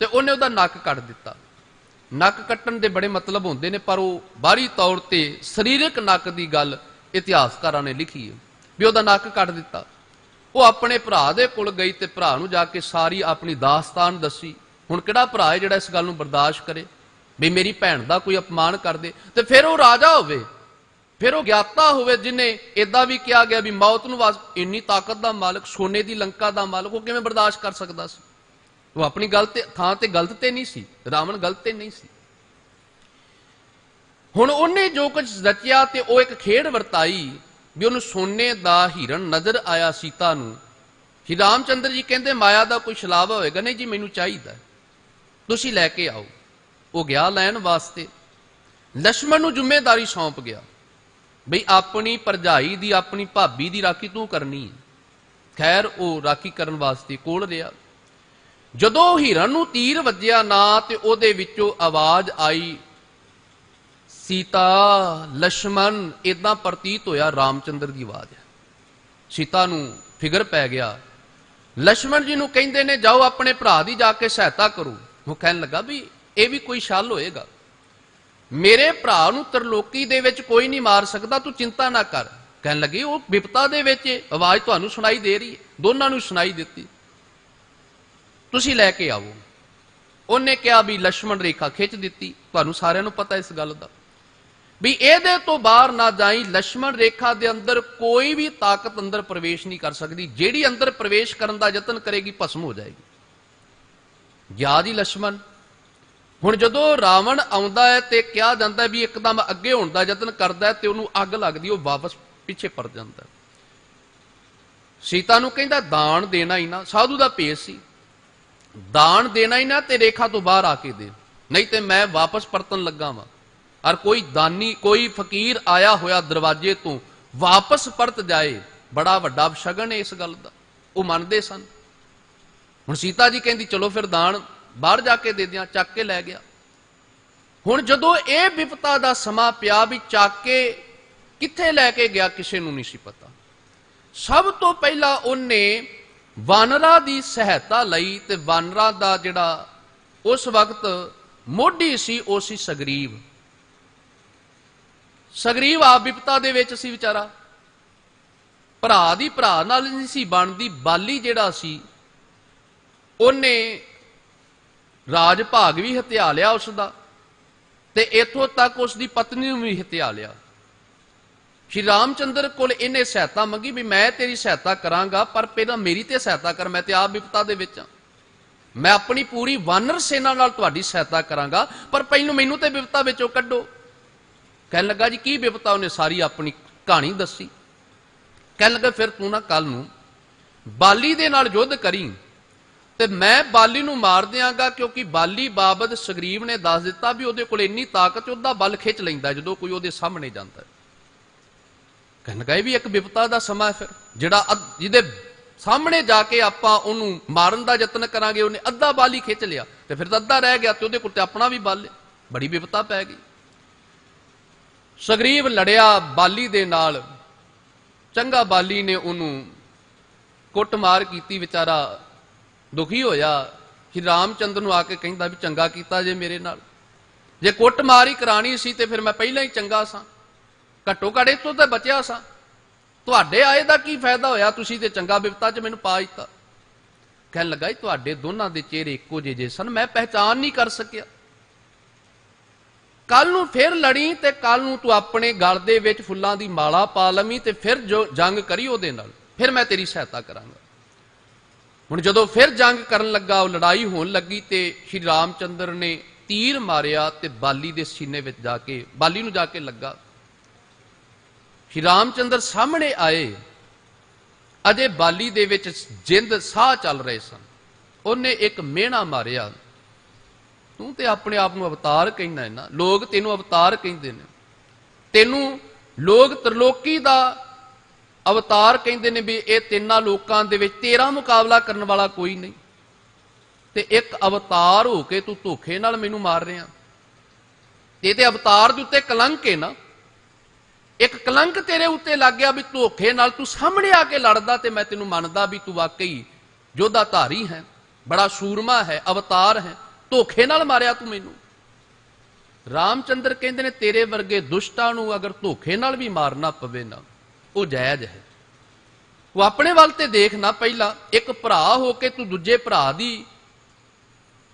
ਤੇ ਉਹਨੇ ਉਹਦਾ ਨੱਕ ਕੱਟ ਦਿੱਤਾ। ਨੱਕ ਕੱਟਣ ਦੇ ਬੜੇ ਮਤਲਬ ਹੁੰਦੇ ਨੇ, ਪਰ ਉਹ ਬਾਹਰੀ ਤੌਰ ਤੇ ਸਰੀਰਕ ਨੱਕ ਦੀ ਗੱਲ ਇਤਿਹਾਸਕਾਰਾਂ ਨੇ ਲਿਖੀ ਹੈ ਵੀ ਉਹਦਾ ਨੱਕ ਕੱਟ ਦਿੱਤਾ। ਉਹ ਆਪਣੇ ਭਰਾ ਦੇ ਕੋਲ ਗਈ ਤੇ ਭਰਾ ਨੂੰ ਜਾ ਕੇ ਸਾਰੀ ਆਪਣੀ ਦਾਸਤਾਨ ਦੱਸੀ। ਹੁਣ ਕਿਹੜਾ ਭਰਾ ਹੈ ਜਿਹੜਾ ਇਸ ਗੱਲ ਨੂੰ ਬਰਦਾਸ਼ਤ ਕਰੇ ਵੀ ਮੇਰੀ ਭੈਣ ਦਾ ਕੋਈ ਅਪਮਾਨ ਕਰਦੇ? ਤੇ ਫਿਰ ਉਹ ਰਾਜਾ ਹੋਵੇ, ਫਿਰ ਉਹ ਗਿਆਤਾ ਹੋਵੇ, ਜਿਹਨੇ ਏਦਾਂ ਵੀ ਕਿਹਾ ਗਿਆ ਵੀ ਮੌਤ ਨੂੰ ਇੰਨੀ ਤਾਕਤ ਦਾ ਮਾਲਕ, ਸੋਨੇ ਦੀ ਲੰਕਾ ਦਾ ਮਾਲਕ, ਉਹ ਕਿਵੇਂ ਬਰਦਾਸ਼ਤ ਕਰ ਸਕਦਾ ਸੀ? ਉਹ ਆਪਣੀ ਗਲਤ ਥਾਂ ਤੇ ਗਲਤ ਤੇ ਨਹੀਂ ਸੀ, ਰਾਵਣ ਗਲਤ ਤੇ ਨਹੀਂ ਸੀ। ਹੁਣ ਉਹਨੇ ਜੋ ਕੁਝ ਰਚਿਆ ਤੇ ਉਹ ਇੱਕ ਖੇਡ ਵਰਤਾਈ ਵੀ ਉਹਨੂੰ ਸੋਨੇ ਦਾ ਹਿਰਨ ਨਜ਼ਰ ਆਇਆ ਸੀਤਾ ਨੂੰ। ਸ਼੍ਰੀ ਰਾਮਚੰਦਰ ਜੀ ਕਹਿੰਦੇ ਮਾਇਆ ਦਾ ਕੋਈ ਛਲਾਵਾ ਹੋਏਗਾ? ਨਹੀਂ ਜੀ, ਮੈਨੂੰ ਚਾਹੀਦਾ, ਤੁਸੀਂ ਲੈ ਕੇ ਆਓ। ਉਹ ਗਿਆ ਲੈਣ ਵਾਸਤੇ। ਲక్ష్మణ ਨੂੰ ਜ਼ਿੰਮੇਵਾਰੀ ਸੌਂਪ ਗਿਆ ਬਈ ਆਪਣੀ ਭਰਜਾਈ ਦੀ, ਆਪਣੀ ਭਾਬੀ ਦੀ ਰਾਖੀ ਤੂੰ ਕਰਨੀ ਹੈ। ਖੈਰ ਉਹ ਰਾਖੀ ਕਰਨ ਵਾਸਤੇ ਕੋਲ ਰਿਹਾ। ਜਦੋਂ ਹਿਰਨ ਨੂੰ ਤੀਰ ਵੱਜਿਆ ਨਾ ਤੇ ਉਹਦੇ ਵਿੱਚੋਂ ਆਵਾਜ਼ ਆਈ ਸੀਤਾ ਲక్ష్మణ, ਇਦਾਂ ਪ੍ਰਤੀਤ ਹੋਇਆ ਰਾਮਚੰਦਰ ਦੀ ਆਵਾਜ਼ ਹੈ। ਸੀਤਾ ਨੂੰ ਫਿਕਰ ਪੈ ਗਿਆ। ਲక్ష్మణ ਜੀ ਨੂੰ ਕਹਿੰਦੇ ਨੇ ਜਾਓ ਆਪਣੇ ਭਰਾ ਦੀ ਜਾ ਕੇ ਸਹਾਇਤਾ ਕਰੋ। ਉਹ ਕਹਿਣ ਲੱਗਾ ਵੀ ਇਹ ਵੀ ਕੋਈ ਛਲ ਹੋਏਗਾ, ਮੇਰੇ ਭਰਾ ਨੂੰ ਤਰਲੋਕੀ ਦੇ ਵਿੱਚ ਕੋਈ ਨਹੀਂ ਮਾਰ ਸਕਦਾ, ਤੂੰ ਚਿੰਤਾ ਨਾ ਕਰ। ਕਹਿਣ ਲੱਗੀ ਉਹ ਵਿਪਤਾ ਦੇ ਵਿੱਚ ਆਵਾਜ਼ ਤੁਹਾਨੂੰ ਸੁਣਾਈ ਦੇ ਰਹੀ ਹੈ, ਦੋਨਾਂ ਨੂੰ ਸੁਣਾਈ ਦਿੱਤੀ, ਤੁਸੀਂ ਲੈ ਕੇ ਆਵੋ। ਉਹਨੇ ਕਿਹਾ ਵੀ ਲక్ష్మణ ਰੇਖਾ ਖਿੱਚ ਦਿੱਤੀ। ਤੁਹਾਨੂੰ ਸਾਰਿਆਂ ਨੂੰ ਪਤਾ ਇਸ ਗੱਲ ਦਾ ਵੀ ਇਹਦੇ ਤੋਂ ਬਾਹਰ ਨਾ ਜਾਈ। ਲక్ష్మణ ਰੇਖਾ ਦੇ ਅੰਦਰ ਕੋਈ ਵੀ ਤਾਕਤ ਅੰਦਰ ਪ੍ਰਵੇਸ਼ ਨਹੀਂ ਕਰ ਸਕਦੀ। ਜਿਹੜੀ ਅੰਦਰ ਪ੍ਰਵੇਸ਼ ਕਰਨ ਦਾ ਯਤਨ ਕਰੇਗੀ ਭਸਮ ਹੋ ਜਾਏਗੀ। ਗਿਆ ਜੀ ਲక్ష్మణ। ਹੁਣ ਜਦੋਂ ਰਾਵਣ ਆਉਂਦਾ ਹੈ ਤੇ ਕਿਹਾ ਜਾਂਦਾ ਵੀ ਇੱਕਦਮ ਅੱਗੇ ਹੋਣ ਦਾ ਯਤਨ ਕਰਦਾ ਤੇ ਉਹਨੂੰ ਅੱਗ ਲੱਗਦੀ, ਉਹ ਵਾਪਸ ਪਿੱਛੇ ਪਰ ਜਾਂਦਾ। ਸੀਤਾ ਨੂੰ ਕਹਿੰਦਾ ਦਾਨ ਦੇਣਾ ਹੀ ਨਾ, ਸਾਧੂ ਦਾ ਭੇਸ ਸੀ, ਦਾਨ ਦੇਣਾ ਹੀ ਨਾ ਤੇ ਰੇਖਾ ਤੋਂ ਬਾਹਰ ਆ ਕੇ ਦੇ। नहीं तो मैं वापस परतन लगा वा। और कोई दानी कोई फकीर आया होया दरवाजे तो वापस परत जाए, बड़ा वड्डा शगन है इस गल का। वो मानते सन। हुण सीता जी कहती चलो फिर दान बाहर जाके दे दिया, चक के लै गया। हुण जदों ये विपता का समा पिया भी चक के कित्थे लैके गया किसी नूं नहीं सी पता। सब तो पहला उन्हें वानरा की सहायता लई ते वानरा का जिहड़ा उस वक्त मोढी सी वो सी सगरीव। सगरीव आप विपता दे विच सी विचारा, भरा दी भरा नाल नहीं सी बनदी। बाली जिहड़ा सी उन्ने राज भाग भी हत्या लिया उसका, ते इथों तक उसकी पत्नी नूं भी हत्या लिया। श्री रामचंद्र कोल इन्हें सहायता मंगी भी मैं तेरी सहायता करांगा, पर पहला मेरी ते सहायता कर, मैं ते आप विपता दे विच हां। मैं अपनी पूरी वानर सेना नाल तुहाडी सहायता करांगा, पर पहलू मैनू ते विपता विचों कड्डो। कहन लगा जी की विपता? उन्हें सारी अपनी कहानी दसी। कहन लगा फिर तू ना कल नूं बाली दे नाल युद्ध करी ते मैं बाली नूं मार दियांगा, क्योंकि बाली बाबत सगरीव ने दस दिता भी उहदे कोल इन्नी ताकत उहदा बल खिच लैंदा जदों कोई उहदे सामने जांदा। कहन लगा भी एक विपता का समा है फिर, जिहड़ा जिहदे सामने जाके आपां उहनूं मारन दा यतन करांगे, उहने अद्धा बल ही खिच लिया ते फिर अद्धा रह गया ते उहदे कोल ते अपना भी बल है। बड़ी विपता पै गई। सगरीव लड़िया बाली दे नाल, चंगा बाली ने उहनूं कुटमार कीती, बेचारा दुखी होया। श्री रामचंद्र नूं आके कहंदा भी चंगा कीता जे मेरे नाल, जे कुटमार ही करानी सी ते फिर मैं पहलां ही चंगा सां, घट्टो घट इस तों तां बचिया सां। तुहाडे आए दा की फायदा होया, तुसीं ते चंगा विपता च मैनूं पा दित्ता। कहन लगा जी तुहाडे दोनां दे चेहरे इक्को जे सन, मैं पहचान नहीं कर सकिया। कल नूं फिर लड़ी ते कल नूं तू अपने गल दे विच फुल्लां दी माला पा लवीं ते फिर जो जंग करी उहदे नाल, फिर मैं तेरी सहायता करांगा। हुण जदों फिर जंग करन लगा, लड़ाई होण लगी ते श्री रामचंद्र ने तीर मारिया ते बाली दे सीने विच जाके बाली नूं जाके लगा। श्री रामचंद्र सामने आए, अजे बाली दे विच जिंद साह चल रहे सन। उन्हें एक मेहना मारिया, तू ते अपने आप नूं अवतार कहना है ना, लोग तेनू अवतार कहते हैं, तेनू लोग त्रिलोकी दा अवतार कहते हैं भी ये तिन्ना लोकां दे विच तेरा मुकाबला करने वाला कोई नहीं, ते एक अवतार हो के तू धोखे नाल मैनू मार रहा। ये ते अवतार दे उत्ते कलंक है ना, एक कलंक तेरे उत्ते लग गया भी धोखे नाल तू सामने आके लड़दा, ते मैं तेनू मनदा भी तू वाकई योद्धाधारी है, बड़ा सूरमा है, अवतार है, धोखे नाल मारिया तू मैनू। रामचंद्र कहते ने तेरे वर्गे दुष्टां नूं अगर धोखे नाल भी मारना पवे ना, वो जायज है। वो अपने वाल ते देख ना, पहला एक भरा होके तू दूजे भरा दी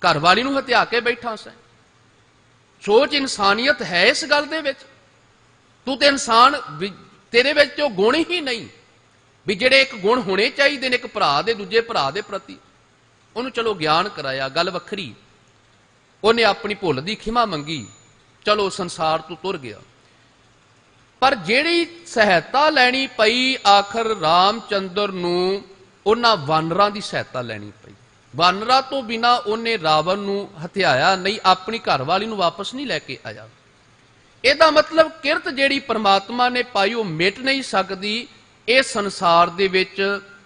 घरवाली नूं हत्या के बैठा सै। सोच इंसानियत है इस गल दे विच? तू तो इंसान, तेरे विच तो गुण ही नहीं भी जिहड़े एक गुण होने चाहिए ने एक भरा दे दूजे भरा दे प्रति। उन्होंने चलो ज्ञान कराया, गल वखरी, उन्हें अपनी भुल दी खिमा मंगी, चलो संसार तो तुर गया। पर जिहड़ी सहायता लैनी पई आखिर रामचंद्र नूं उन्हां वानरां दी सहायता लैनी पई। वानरां तो बिना उन्हें रावण नूं हत्याया नहीं, अपनी घरवाली नूं वापस नहीं लैके आया। ਇਹਦਾ मतलब किरत ਜਿਹੜੀ परमात्मा ने पाई वो मिट नहीं सकती इस संसार दे विच,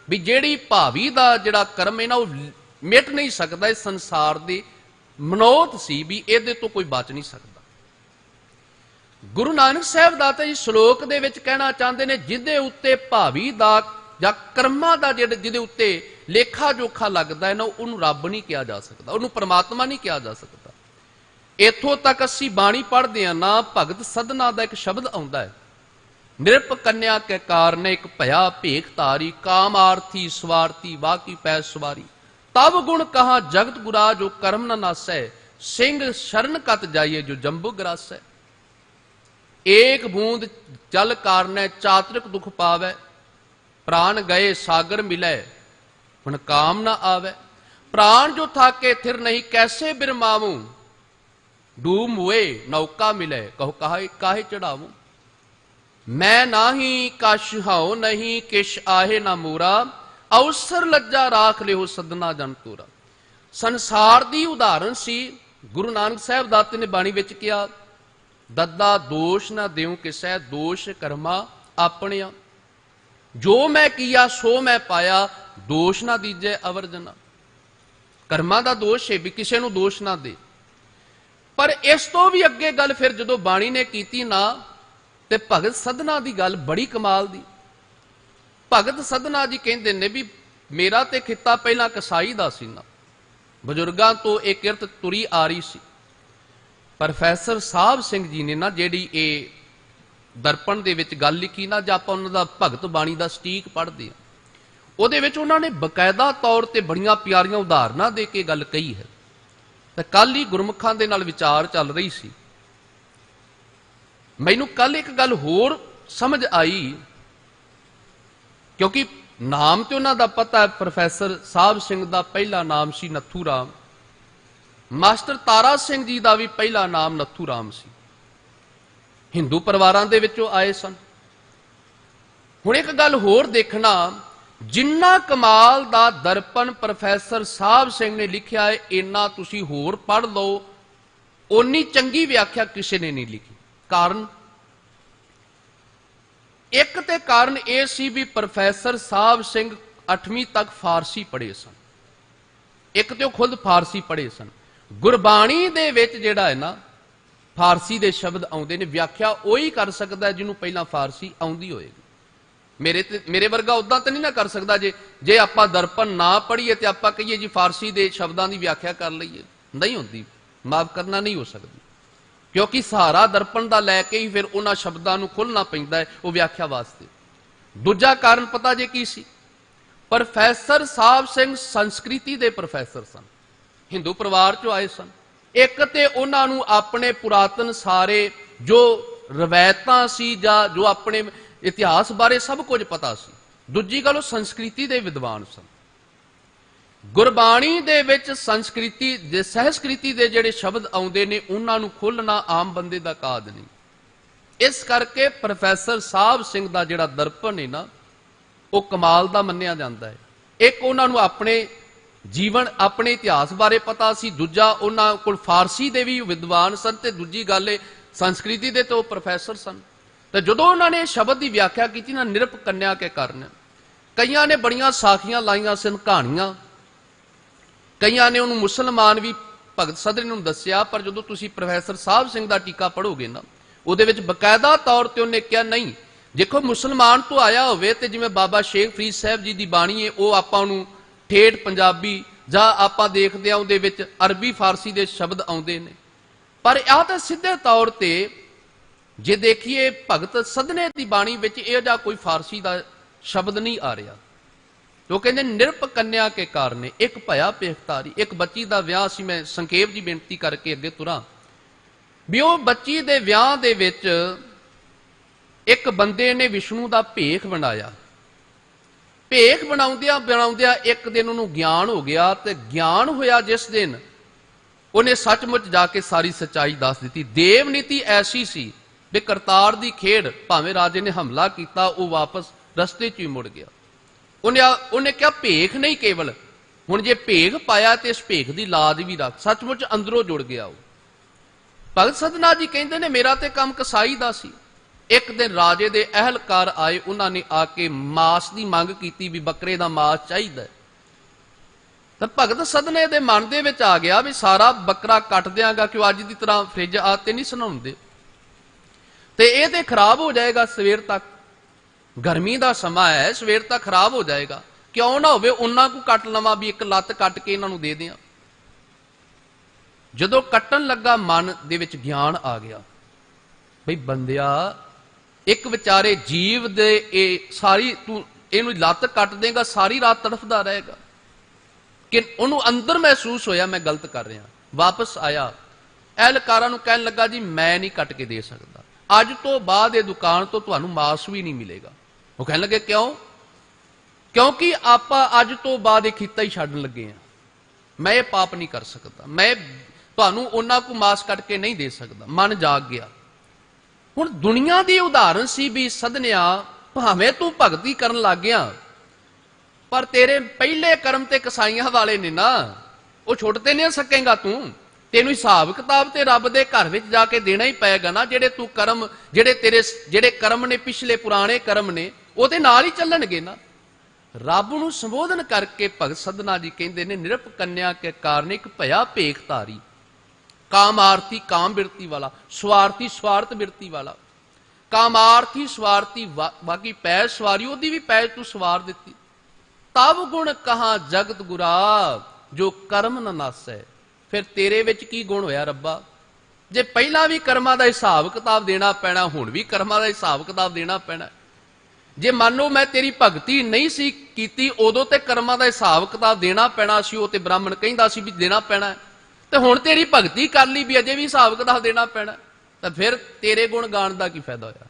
भी ਜਿਹੜੀ भावी ਦਾ ਜਿਹੜਾ कर्म है ना वो मिट नहीं सकता। इस संसार दे मनोत सी भी ਇਹਦੇ ਤੋਂ कोई बच नहीं सकता। गुरु नानक साहब दाता जी श्लोक दे विच कहना चाहते हैं, जिहदे उत्ते भावी ਦਾ ਜਾਂ कर्मां ਦਾ ਜਿਹਦੇ उत्ते लेखा जोखा लगता है ना, ਉਹਨੂੰ रब नहीं कहा जा सकता, ਉਹਨੂੰ परमात्मा नहीं कहा जा सकता। इथों तक असी बाणी पढ़ते हैं ना, भगत सदना का एक शब्द आता है, निरप कन्या के कारण एक भया भेख तारी, काम आरती स्वार्थी वाकी पै सवारी, तब गुण कहा जगत गुरा जो कर्म न नासै, सिंह शरण कत जाइए जो जंबू ग्रासै। एक बूंद जल कारण चातरिक दुख पावै, प्राण गए सागर मिलै हुण काम न आवे, प्राण जो थाके थिर नहीं कैसे बिरमावूं, डूब हुए नौका मिले कहो काहे काहे चढ़ावूं, मैं नाही कश हाओ नहीं किश आहे ना मूरा, अवसर लज्जा राख लियो सदना जन तोरा। संसार दी उदाहरण सी ਗੁਰੂ ਨਾਨਕ ਸਾਹਿਬ ਦਾਤੇ ਨੇ ਬਾਣੀ ਵਿੱਚ ਕਿਹਾ, ਦੱਦਾ ਦੋਸ਼ ਨਾ ਦਿਉ ਕਿਸੈ, ਦੋਸ਼ ਕਰਮਾ ਆਪਣਿਆ। ਜੋ ਮੈਂ ਕੀਆ ਸੋ ਮੈਂ ਪਾਇਆ, ਦੋਸ਼ ਨਾ ਦੀਜੈ ਅਵਰ ਜਨਾ। ਕਰਮਾਂ ਦਾ ਦੋਸ਼ ਹੈ ਵੀ ਕਿਸੇ ਨੂੰ ਦੋਸ਼ ਨਾ ਦੇ। ਪਰ ਇਸ ਤੋਂ ਵੀ ਅੱਗੇ ਗੱਲ ਫਿਰ ਜਦੋਂ ਬਾਣੀ ਨੇ ਕੀਤੀ ਨਾ, ਤੇ ਭਗਤ ਸਧਨਾ ਦੀ ਗੱਲ ਬੜੀ ਕਮਾਲ ਦੀ। ਭਗਤ ਸਧਨਾ ਜੀ ਕਹਿੰਦੇ ਨੇ ਵੀ ਮੇਰਾ ਤੇ ਖਿੱਤਾ ਪਹਿਲਾਂ ਕਸਾਈ ਦਾ ਸੀ ਨਾ, ਬਜ਼ੁਰਗਾਂ ਤੋਂ ਇਹ ਕਿਰਤ ਤੁਰੀ ਆ ਰਹੀ ਸੀ। ਪ੍ਰੋਫੈਸਰ ਸਾਹਿਬ ਸਿੰਘ ਜੀ ਨੇ ਨਾ ਜਿਹੜੀ ਇਹ ਦਰਪਣ ਦੇ ਵਿੱਚ ਗੱਲ ਲਿਖੀ ਨਾ, ਜਾਂ ਆਪਾਂ ਉਹਨਾਂ ਦਾ ਭਗਤ ਬਾਣੀ ਦਾ ਸਟੀਕ ਪੜ੍ਹਦੇ ਹਾਂ, ਉਹਦੇ ਵਿੱਚ ਉਹਨਾਂ ਨੇ ਬਕਾਇਦਾ ਤੌਰ ਤੇ ਬੜੀਆਂ ਪਿਆਰੀਆਂ ਉਦਾਹਰਨਾਂ ਦੇ ਕੇ ਗੱਲ ਕਹੀ ਹੈ। ਤੇ ਕੱਲ ਹੀ ਗੁਰਮੁਖਾਂ ਦੇ ਨਾਲ ਵਿਚਾਰ ਚੱਲ ਰਹੀ ਸੀ, ਮੈਨੂੰ ਕੱਲ ਇੱਕ ਗੱਲ ਹੋਰ ਸਮਝ ਆਈ, ਕਿਉਂਕਿ ਨਾਮ ਤੇ ਉਹਨਾਂ ਦਾ ਪਤਾ ਹੈ। ਪ੍ਰੋਫੈਸਰ ਸਾਹਿਬ ਸਿੰਘ ਦਾ ਪਹਿਲਾ ਨਾਮ ਸੀ ਨੱਥੂ ਰਾਮ, ਮਾਸਟਰ ਤਾਰਾ ਸਿੰਘ ਜੀ ਦਾ ਵੀ ਪਹਿਲਾ ਨਾਮ ਨੱਥੂ ਰਾਮ ਸੀ, ਹਿੰਦੂ ਪਰਿਵਾਰਾਂ ਦੇ ਵਿੱਚੋਂ ਆਏ ਸਨ। ਹੁਣ ਇੱਕ ਗੱਲ ਹੋਰ ਦੇਖਣਾ, ਜਿੰਨਾ ਕਮਾਲ ਦਾ ਦਰਪਣ ਪ੍ਰੋਫੈਸਰ ਸਾਹਿਬ ਸਿੰਘ ਨੇ ਲਿਖਿਆ ਹੈ, ਇੰਨਾ ਤੁਸੀਂ ਹੋਰ ਪੜ੍ਹ ਲਓ, ਓਨੀ ਚੰਗੀ ਵਿਆਖਿਆ ਕਿਸੇ ਨੇ ਨਹੀਂ ਲਿਖੀ। ਕਾਰਨ ਇੱਕ ਤੇ ਕਾਰਨ ਇਹ ਸੀ ਵੀ ਪ੍ਰੋਫੈਸਰ ਸਾਹਿਬ ਸਿੰਘ 8ਵੀਂ ਤੱਕ ਫਾਰਸੀ ਪੜ੍ਹੇ ਸਨ। ਇੱਕ ਤੇ ਉਹ ਖੁਦ ਫਾਰਸੀ ਪੜ੍ਹੇ ਸਨ। ਗੁਰਬਾਣੀ ਦੇ ਵਿੱਚ ਜਿਹੜਾ ਹੈ ਨਾ ਫਾਰਸੀ ਦੇ ਸ਼ਬਦ ਆਉਂਦੇ ਨੇ, ਵਿਆਖਿਆ ਉਹੀ ਕਰ ਸਕਦਾ ਜਿਹਨੂੰ ਪਹਿਲਾਂ ਫਾਰਸੀ ਆਉਂਦੀ ਹੋਏਗੀ। ਮੇਰੇ ਵਰਗਾ ਉਦਾਂ ਤਾਂ ਨਹੀਂ ਨਾ ਕਰ ਸਕਦਾ। ਜੇ ਆਪਾਂ ਦਰਪਣ ਨਾ ਪੜ੍ਹੀਏ ਤੇ ਆਪਾਂ ਕਹੀਏ ਜੀ ਫਾਰਸੀ ਦੇ ਸ਼ਬਦਾਂ ਦੀ ਵਿਆਖਿਆ ਕਰ ਲਈਏ, ਨਹੀਂ ਹੁੰਦੀ, ਮਾਫ ਕਰਨਾ ਨਹੀਂ ਹੋ ਸਕਦੀ, ਕਿਉਂਕਿ ਸਹਾਰਾ ਦਰਪਣ ਦਾ ਲੈ ਕੇ ਹੀ ਫਿਰ ਉਹਨਾਂ ਸ਼ਬਦਾਂ ਨੂੰ ਖੋਲ੍ਹਣਾ ਪੈਂਦਾ ਹੈ ਉਹ ਵਿਆਖਿਆ ਵਾਸਤੇ। ਦੂਜਾ ਕਾਰਨ ਪਤਾ ਜੇ ਕੀ ਸੀ? ਪ੍ਰੋਫੈਸਰ ਸਾਹਿਬ ਸਿੰਘ ਸੰਸਕ੍ਰਿਤੀ ਦੇ ਪ੍ਰੋਫੈਸਰ ਸਨ, ਹਿੰਦੂ ਪਰਿਵਾਰ ਚੋਂ ਆਏ ਸਨ। ਇੱਕ ਤੇ ਉਹਨਾਂ ਨੂੰ ਆਪਣੇ ਪੁਰਾਤਨ ਸਾਰੇ ਜੋ ਰਵਾਇਤਾਂ ਸੀ ਜਾਂ ਜੋ ਆਪਣੇ ਇਤਿਹਾਸ ਬਾਰੇ ਸਭ ਕੁਝ ਪਤਾ ਸੀ। ਦੂਜੀ ਗੱਲ, ਉਹ ਸੰਸਕ੍ਰਿਤੀ ਦੇ ਵਿਦਵਾਨ ਸਨ। ਗੁਰਬਾਣੀ ਦੇ ਵਿੱਚ ਸੰਸਕ੍ਰਿਤੀ ਦੇ ਸਹਿਸਕ੍ਰਿਤੀ ਦੇ ਜਿਹੜੇ ਸ਼ਬਦ ਆਉਂਦੇ ਨੇ ਉਹਨਾਂ ਨੂੰ ਖੋਲ੍ਹਣਾ ਆਮ ਬੰਦੇ ਦਾ ਕਾਜ ਨਹੀਂ। ਇਸ ਕਰਕੇ ਪ੍ਰੋਫੈਸਰ ਸਾਹਿਬ ਸਿੰਘ ਦਾ ਜਿਹੜਾ ਦਰਪਣ ਹੈ ਨਾ, ਉਹ ਕਮਾਲ ਦਾ ਮੰਨਿਆ ਜਾਂਦਾ ਹੈ। ਇੱਕ ਉਹਨਾਂ ਨੂੰ ਆਪਣੇ ਜੀਵਨ ਆਪਣੇ ਇਤਿਹਾਸ ਬਾਰੇ ਪਤਾ ਸੀ, ਦੂਜਾ ਉਹਨਾਂ ਕੋਲ ਫਾਰਸੀ ਦੇ ਵੀ ਵਿਦਵਾਨ ਸਨ, ਤੇ ਦੂਜੀ ਗੱਲ ਇਹ ਸੰਸਕ੍ਰਿਤੀ ਦੇ ਤੋਂ ਪ੍ਰੋਫੈਸਰ ਸਨ। ਤੇ ਜਦੋਂ ਉਹਨਾਂ ਨੇ ਸ਼ਬਦ ਦੀ ਵਿਆਖਿਆ ਕੀਤੀ ਨਾ, ਨਿਰਪ ਕੰਨਿਆ ਕੇ ਕਾਰਨ, ਕਈਆਂ ਨੇ ਬੜੀਆਂ ਸਾਖੀਆਂ ਲਾਈਆਂ ਸਨ, ਕਹਾਣੀਆਂ, ਕਈਆਂ ਨੇ ਉਹਨੂੰ ਮੁਸਲਮਾਨ ਵੀ ਭਗਤ ਸਧਰੇ ਨੂੰ ਦੱਸਿਆ। ਪਰ ਜਦੋਂ ਤੁਸੀਂ ਪ੍ਰੋਫੈਸਰ ਸਾਹਿਬ ਸਿੰਘ ਦਾ ਟੀਕਾ ਪੜ੍ਹੋਗੇ ਨਾ, ਉਹਦੇ ਵਿੱਚ ਬਕਾਇਦਾ ਤੌਰ ਤੇ ਉਹਨੇ ਕਿਹਾ ਨਹੀਂ, ਦੇਖੋ ਮੁਸਲਮਾਨ ਤੋਂ ਆਇਆ ਹੋਵੇ ਤੇ ਜਿਵੇਂ ਬਾਬਾ ਸ਼ੇਖ ਫਰੀਦ ਸਾਹਿਬ ਜੀ ਦੀ ਬਾਣੀ ਹੈ, ਉਹ ਆਪਾਂ ਨੂੰ ਠੇਠ ਪੰਜਾਬੀ ਜਾਂ ਆਪਾਂ ਦੇਖਦੇ ਹਾਂ ਉਹਦੇ ਵਿੱਚ ਅਰਬੀ ਫਾਰਸੀ ਦੇ ਸ਼ਬਦ ਆਉਂਦੇ ਨੇ, ਪਰ ਆਹ ਤਾਂ ਸਿੱਧੇ ਤੌਰ ਤੇ ਜੇ ਦੇਖੀਏ ਭਗਤ ਸਧਨੇ ਦੀ ਬਾਣੀ ਵਿੱਚ ਇਹ ਜਿਹਾ ਕੋਈ ਫਾਰਸੀ ਦਾ ਸ਼ਬਦ ਨਹੀਂ ਆ ਰਿਹਾ। ਉਹ ਕਹਿੰਦੇ ਨਿਰਪ ਕੰਨਿਆ ਕੇ ਕਾਰਨ, ਇੱਕ ਭਇਆ ਪੇਖਤਾਰੀ, ਇੱਕ ਬੱਚੀ ਦਾ ਵਿਆਹ ਸੀ। ਮੈਂ ਸੰਖੇਪ ਦੀ ਬੇਨਤੀ ਕਰਕੇ ਅੱਗੇ ਤੁਰਾਂ ਵੀ ਉਹ ਬੱਚੀ ਦੇ ਵਿਆਹ ਦੇ ਵਿੱਚ ਇੱਕ ਬੰਦੇ ਨੇ ਵਿਸ਼ਨੂੰ ਦਾ ਭੇਖ ਬਣਾਇਆ। ਭੇਖ ਬਣਾਉਂਦਿਆਂ ਬਣਾਉਂਦਿਆਂ ਇੱਕ ਦਿਨ ਉਹਨੂੰ ਗਿਆਨ ਹੋ ਗਿਆ, ਤੇ ਗਿਆਨ ਹੋਇਆ ਜਿਸ ਦਿਨ ਉਹਨੇ ਸੱਚਮੁੱਚ ਜਾ ਕੇ ਸਾਰੀ ਸੱਚਾਈ ਦੱਸ ਦਿੱਤੀ। ਦੇਵ ਨੀਤੀ ਐਸੀ ਸੀ ਵੀ ਕਰਤਾਰ ਦੀ ਖੇਡ, ਭਾਵੇਂ ਰਾਜੇ ਨੇ ਹਮਲਾ ਕੀਤਾ, ਉਹ ਵਾਪਸ ਰਸਤੇ 'ਚ ਹੀ ਮੁੜ ਗਿਆ। ਉਹਨੇ ਕਿਹਾ ਭੇਖ ਨਹੀਂ ਕੇਵਲ, ਹੁਣ ਜੇ ਭੇਖ ਪਾਇਆ ਤੇ ਇਸ ਭੇਖ ਦੀ ਲਾਜ ਵੀ ਰੱਖ। ਸੱਚਮੁੱਚ ਅੰਦਰੋਂ ਜੁੜ ਗਿਆ ਉਹ। ਭਗਤ ਸਧਨਾ ਜੀ ਕਹਿੰਦੇ ਨੇ ਮੇਰਾ ਤੇ ਕੰਮ ਕਸਾਈ ਦਾ ਸੀ। ਇੱਕ ਦਿਨ ਰਾਜੇ ਦੇ ਅਹਿਲਕਾਰ ਆਏ, ਉਹਨਾਂ ਨੇ ਆ ਕੇ ਮਾਸ ਦੀ ਮੰਗ ਕੀਤੀ ਵੀ ਬੱਕਰੇ ਦਾ ਮਾਸ ਚਾਹੀਦਾ। ਤਾਂ ਭਗਤ ਸਧਨੇ ਦੇ ਮਨ ਦੇ ਵਿੱਚ ਆ ਗਿਆ ਵੀ ਸਾਰਾ ਬੱਕਰਾ ਕੱਟ ਦਿਆਂਗਾ, ਕਿ ਉਹ ਅੱਜ ਦੀ ਤਰ੍ਹਾਂ ਫਰਿੱਜ ਆ ਤੇ ਨਹੀਂ ਸੁਣਾਉਂਦੇ, ਤੇ ਇਹ ਤੇ ਖਰਾਬ ਹੋ ਜਾਏਗਾ ਸਵੇਰ ਤੱਕ, ਗਰਮੀ ਦਾ ਸਮਾਂ ਹੈ, ਸਵੇਰ ਤੱਕ ਖਰਾਬ ਹੋ ਜਾਏਗਾ, ਕਿਉਂ ਨਾ ਹੋਵੇ ਉਹਨਾਂ ਕੋ ਕੱਟ ਲਵਾਂ, ਵੀ ਇੱਕ ਲੱਤ ਕੱਟ ਕੇ ਇਹਨਾਂ ਨੂੰ ਦੇ ਦਿਆਂ। ਜਦੋਂ ਕੱਟਣ ਲੱਗਾ ਮਨ ਦੇ ਵਿੱਚ ਗਿਆਨ ਆ ਗਿਆ, ਬਈ ਬੰਦਿਆ ਇੱਕ ਵਿਚਾਰੇ ਜੀਵ ਦੇ ਇਹ ਸਾਰੀ ਤੂੰ ਇਹਨੂੰ ਲੱਤ ਕੱਟ ਦੇਗਾ, ਸਾਰੀ ਰਾਤ ਤੜਫਦਾ ਰਹੇਗਾ। ਕਿ ਉਹਨੂੰ ਅੰਦਰ ਮਹਿਸੂਸ ਹੋਇਆ ਮੈਂ ਗਲਤ ਕਰ ਰਿਹਾ। ਵਾਪਸ ਆਇਆ, ਅਹਿਲਕਾਰਾਂ ਨੂੰ ਕਹਿਣ ਲੱਗਾ ਜੀ ਮੈਂ ਨਹੀਂ ਕੱਟ ਕੇ ਦੇ ਸਕਦਾ, ਅੱਜ ਤੋਂ ਬਾਅਦ ਇਹ ਦੁਕਾਨ ਤੋਂ ਤੁਹਾਨੂੰ ਮਾਸ ਵੀ ਨਹੀਂ ਮਿਲੇਗਾ। ਉਹ ਕਹਿਣ ਲੱਗੇ ਕਿਉਂ? ਕਿਉਂਕਿ ਆਪਾਂ ਅੱਜ ਤੋਂ ਬਾਅਦ ਇਹ ਖਿੱਤਾ ਹੀ ਛੱਡਣ ਲੱਗੇ ਆ, ਮੈਂ ਇਹ ਪਾਪ ਨਹੀਂ ਕਰ ਸਕਦਾ, ਮੈਂ ਤੁਹਾਨੂੰ ਉਹਨਾਂ ਕੋ ਮਾਸ ਕੱਟ ਕੇ ਨਹੀਂ ਦੇ ਸਕਦਾ। ਮਨ ਜਾਗ ਗਿਆ। ਹੁਣ ਦੁਨੀਆ ਦੀ ਉਦਾਹਰਣ ਸੀ ਵੀ ਸਧਨਿਆ ਭਾਵੇਂ ਤੂੰ ਭਗਤੀ ਕਰਨ ਲੱਗ ਗਿਆ, ਪਰ ਤੇਰੇ ਪਹਿਲੇ ਕਰਮ ਤੇ ਕਸਾਈਆਂ ਵਾਲੇ ਨੇ ਨਾ, ਉਹ ਛੁੱਟ ਤੇ ਨਹੀਂ ਸਕੇਗਾ ਤੂੰ। ਤੈਨੂੰ ਹਿਸਾਬ ਕਿਤਾਬ ਤੇ ਰੱਬ ਦੇ ਘਰ ਵਿੱਚ ਜਾ ਕੇ ਦੇਣਾ ਹੀ ਪਏਗਾ ਨਾ। ਜਿਹੜੇ ਤੂੰ ਕਰਮ, ਜਿਹੜੇ ਕਰਮ ਨੇ, ਪਿਛਲੇ ਪੁਰਾਣੇ ਕਰਮ ਨੇ, ਉਹਦੇ ਨਾਲ ਹੀ ਚੱਲਣਗੇ ਨਾ। ਰੱਬ ਨੂੰ ਸੰਬੋਧਨ ਕਰਕੇ ਭਗਤ ਸਧਨਾ ਜੀ ਕਹਿੰਦੇ ਨੇ, ਨਿਰਪ ਕੰਨਿਆ ਕੇ ਕਾਰਨਿਕ ਭਇਆ ਭੇਖ ਧਾਰੀ, ਕਾਮਾਰਥੀ ਕਾਮ ਬਿਰਤੀ ਵਾਲਾ, ਸਵਾਰਥੀ ਸਵਾਰਥ ਬਿਰਤੀ ਵਾਲਾ। ਕਾਮਾਰਥੀ ਸਵਾਰਥੀ ਬਾਕੀ ਪੈ ਸਵਾਰੀ, ਉਹਦੀ ਵੀ ਪੈ ਤੂੰ ਸਵਾਰ ਦਿੱਤੀ। ਤਬ ਗੁਣ ਕਹਾ ਜਗਤ ਗੁਰਾ, ਜੋ ਕਰਮ ਨ ਨਾਸੈ। ਫਿਰ ਤੇਰੇ ਵਿੱਚ ਕੀ ਗੁਣ ਹੋਇਆ ਰੱਬਾ? ਜੇ ਪਹਿਲਾਂ ਵੀ ਕਰਮਾਂ ਦਾ ਹਿਸਾਬ ਕਿਤਾਬ ਦੇਣਾ ਪੈਣਾ, ਹੁਣ ਵੀ ਕਰਮਾਂ ਦਾ ਹਿਸਾਬ ਕਿਤਾਬ ਦੇਣਾ ਪੈਣਾ। ਜੇ ਮੰਨ ਲਓ ਮੈਂ ਤੇਰੀ ਭਗਤੀ ਨਹੀਂ ਸੀ ਕੀਤੀ, ਉਦੋਂ ਤੇ ਕਰਮਾਂ ਦਾ ਹਿਸਾਬ ਕਿਤਾਬ ਦੇਣਾ ਪੈਣਾ ਸੀ, ਉਹ ਤੇ ਬ੍ਰਾਹਮਣ ਕਹਿੰਦਾ ਸੀ ਵੀ ਦੇਣਾ ਪੈਣਾ। ਤੇ ਹੁਣ ਤੇਰੀ ਭਗਤੀ ਕਰ ਲਈ ਵੀ ਅਜੇ ਵੀ ਹਿਸਾਬ ਕਿਤਾਬ ਦੇਣਾ ਪੈਣਾ, ਤਾਂ ਫਿਰ ਤੇਰੇ ਗੁਣ ਗਾਣ ਦਾ ਕੀ ਫਾਇਦਾ ਹੋਇਆ?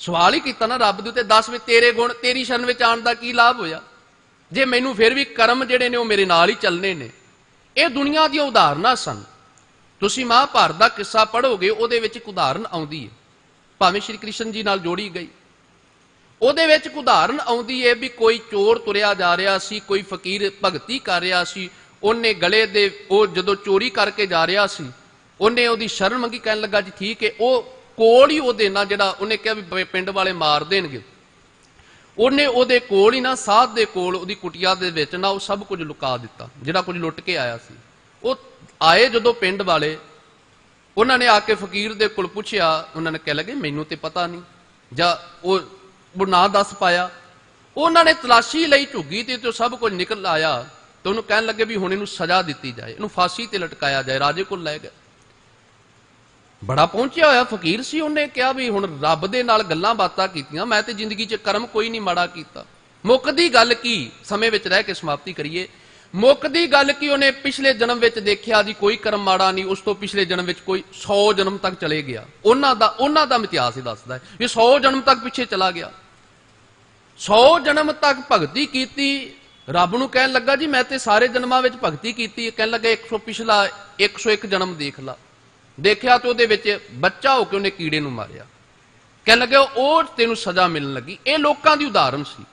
ਸਵਾਲ ਹੀ ਕੀਤਾ ਨਾ ਰੱਬ ਦੇ ਉੱਤੇ, ਦੱਸ ਵੀ ਤੇਰੇ ਗੁਣ, ਤੇਰੀ ਸ਼ਰਨ ਵਿੱਚ ਆਉਣ ਦਾ ਕੀ ਲਾਭ ਹੋਇਆ, ਜੇ ਮੈਨੂੰ ਫਿਰ ਵੀ ਕਰਮ ਜਿਹੜੇ ਨੇ ਉਹ ਮੇਰੇ ਨਾਲ ਹੀ ਚੱਲਣੇ ਨੇ। ਇਹ ਦੁਨੀਆ ਦੀਆਂ ਉਦਾਹਰਨਾਂ ਸਨ। ਤੁਸੀਂ ਮਹਾਭਾਰਤ ਦਾ ਕਿੱਸਾ ਪੜ੍ਹੋਗੇ, ਉਹਦੇ ਵਿੱਚ ਇੱਕ ਉਦਾਹਰਨ ਆਉਂਦੀ ਹੈ, ਭਾਵੇਂ ਸ਼੍ਰੀ ਕ੍ਰਿਸ਼ਨ ਜੀ ਨਾਲ ਜੋੜੀ ਗਈ। ਉਹਦੇ ਵਿੱਚ ਇੱਕ ਉਦਾਹਰਨ ਆਉਂਦੀ ਹੈ ਵੀ ਕੋਈ ਚੋਰ ਤੁਰਿਆ ਜਾ ਰਿਹਾ ਸੀ, ਕੋਈ ਫਕੀਰ ਭਗਤੀ ਕਰ ਰਿਹਾ ਸੀ। ਉਹਨੇ ਗਲੇ ਦੇ, ਉਹ ਜਦੋਂ ਚੋਰੀ ਕਰਕੇ ਜਾ ਰਿਹਾ ਸੀ, ਉਹਨੇ ਉਹਦੀ ਸ਼ਰਨ ਮੰਗੀ, ਕਹਿਣ ਲੱਗਾ ਜੀ ਠੀਕ ਹੈ। ਉਹ ਕੋਲ ਹੀ ਉਹਦੇ ਨਾਲ, ਜਿਹੜਾ ਉਹਨੇ ਕਿਹਾ ਵੀ ਪਿੰਡ ਵਾਲੇ ਮਾਰ ਦੇਣਗੇ, ਉਹਨੇ ਉਹਦੇ ਕੋਲ ਹੀ ਨਾ, ਸਾਧ ਦੇ ਕੋਲ, ਉਹਦੀ ਕੁਟੀਆ ਦੇ ਵਿੱਚ ਨਾ, ਉਹ ਸਭ ਕੁਝ ਲੁਕਾ ਦਿੱਤਾ, ਜਿਹੜਾ ਕੁਝ ਲੁੱਟ ਕੇ ਆਇਆ ਸੀ। ਉਹ ਆਏ ਜਦੋਂ ਪਿੰਡ ਵਾਲੇ, ਉਹਨਾਂ ਨੇ ਆ ਕੇ ਫਕੀਰ ਦੇ ਕੋਲ ਪੁੱਛਿਆ, ਉਹਨਾਂ ਨੇ ਕਹਿ ਲੱਗੇ ਮੈਨੂੰ ਤੇ ਪਤਾ ਨਹੀਂ, ਜਾਂ ਉਹ ਨਾ ਦੱਸ ਪਾਇਆ। ਉਹਨਾਂ ਨੇ ਤਲਾਸ਼ੀ ਲਈ ਝੁੱਗੀ ਤੇ ਉਹ ਸਭ ਕੁਝ ਨਿਕਲ ਆਇਆ, ਤੇ ਉਹਨੂੰ ਕਹਿਣ ਲੱਗੇ ਵੀ ਹੁਣ ਇਹਨੂੰ ਸਜ਼ਾ ਦਿੱਤੀ ਜਾਏ, ਇਹਨੂੰ ਫਾਂਸੀ ਤੇ ਲਟਕਾਇਆ ਜਾਏ। ਰਾਜੇ ਕੋਲ ਲੈ ਗਏ। ਬੜਾ ਪਹੁੰਚਿਆ ਹੋਇਆ ਫਕੀਰ ਸੀ, ਉਹਨੇ ਕਿਹਾ ਵੀ ਹੁਣ ਰੱਬ ਦੇ ਨਾਲ ਗੱਲਾਂ ਬਾਤਾਂ ਕੀਤੀਆਂ, ਮੈਂ ਤੇ ਜ਼ਿੰਦਗੀ 'ਚ ਕਰਮ ਕੋਈ ਨਹੀਂ ਮਾੜਾ ਕੀਤਾ। ਮੁੱਕਦੀ ਗੱਲ ਕੀ, ਸਮੇਂ ਵਿੱਚ ਰਹਿ ਕੇ ਸਮਾਪਤੀ ਕਰੀਏ। ਮੁੱਕਦੀ ਗੱਲ ਕੀ, ਉਹਨੇ ਪਿਛਲੇ ਜਨਮ ਵਿੱਚ ਦੇਖਿਆ ਜੀ ਕੋਈ ਕਰਮ ਮਾੜਾ ਨਹੀਂ, ਉਸ ਤੋਂ ਪਿਛਲੇ ਜਨਮ ਵਿੱਚ ਕੋਈ 100 ਜਨਮ ਤੱਕ ਚਲੇ ਗਿਆ। ਉਹਨਾਂ ਦਾ ਇਤਿਹਾਸ ਹੀ ਦੱਸਦਾ ਹੈ ਵੀ 100 ਜਨਮ ਤੱਕ ਪਿੱਛੇ ਚਲਾ ਗਿਆ। 100 ਜਨਮ ਤੱਕ ਭਗਤੀ ਕੀਤੀ। ਰੱਬ ਨੂੰ ਕਹਿਣ ਲੱਗਾ ਜੀ ਮੈਂ ਤੇ ਸਾਰੇ ਜਨਮਾਂ ਵਿੱਚ ਭਗਤੀ ਕੀਤੀ। ਕਹਿਣ ਲੱਗਾ 101 ਜਨਮ ਦੇਖ ਲਾ। ਦੇਖਿਆ ਤੇ ਉਹਦੇ ਵਿੱਚ ਬੱਚਾ ਹੋ ਕੇ ਉਹਨੇ ਕੀੜੇ ਨੂੰ ਮਾਰਿਆ। ਕਹਿਣ ਲੱਗੇ ਉਹ ਤੈਨੂੰ ਸਜ਼ਾ ਮਿਲਣ ਲੱਗੀ। ਇਹ ਲੋਕਾਂ ਦੀ ਉਦਾਹਰਨ ਸੀ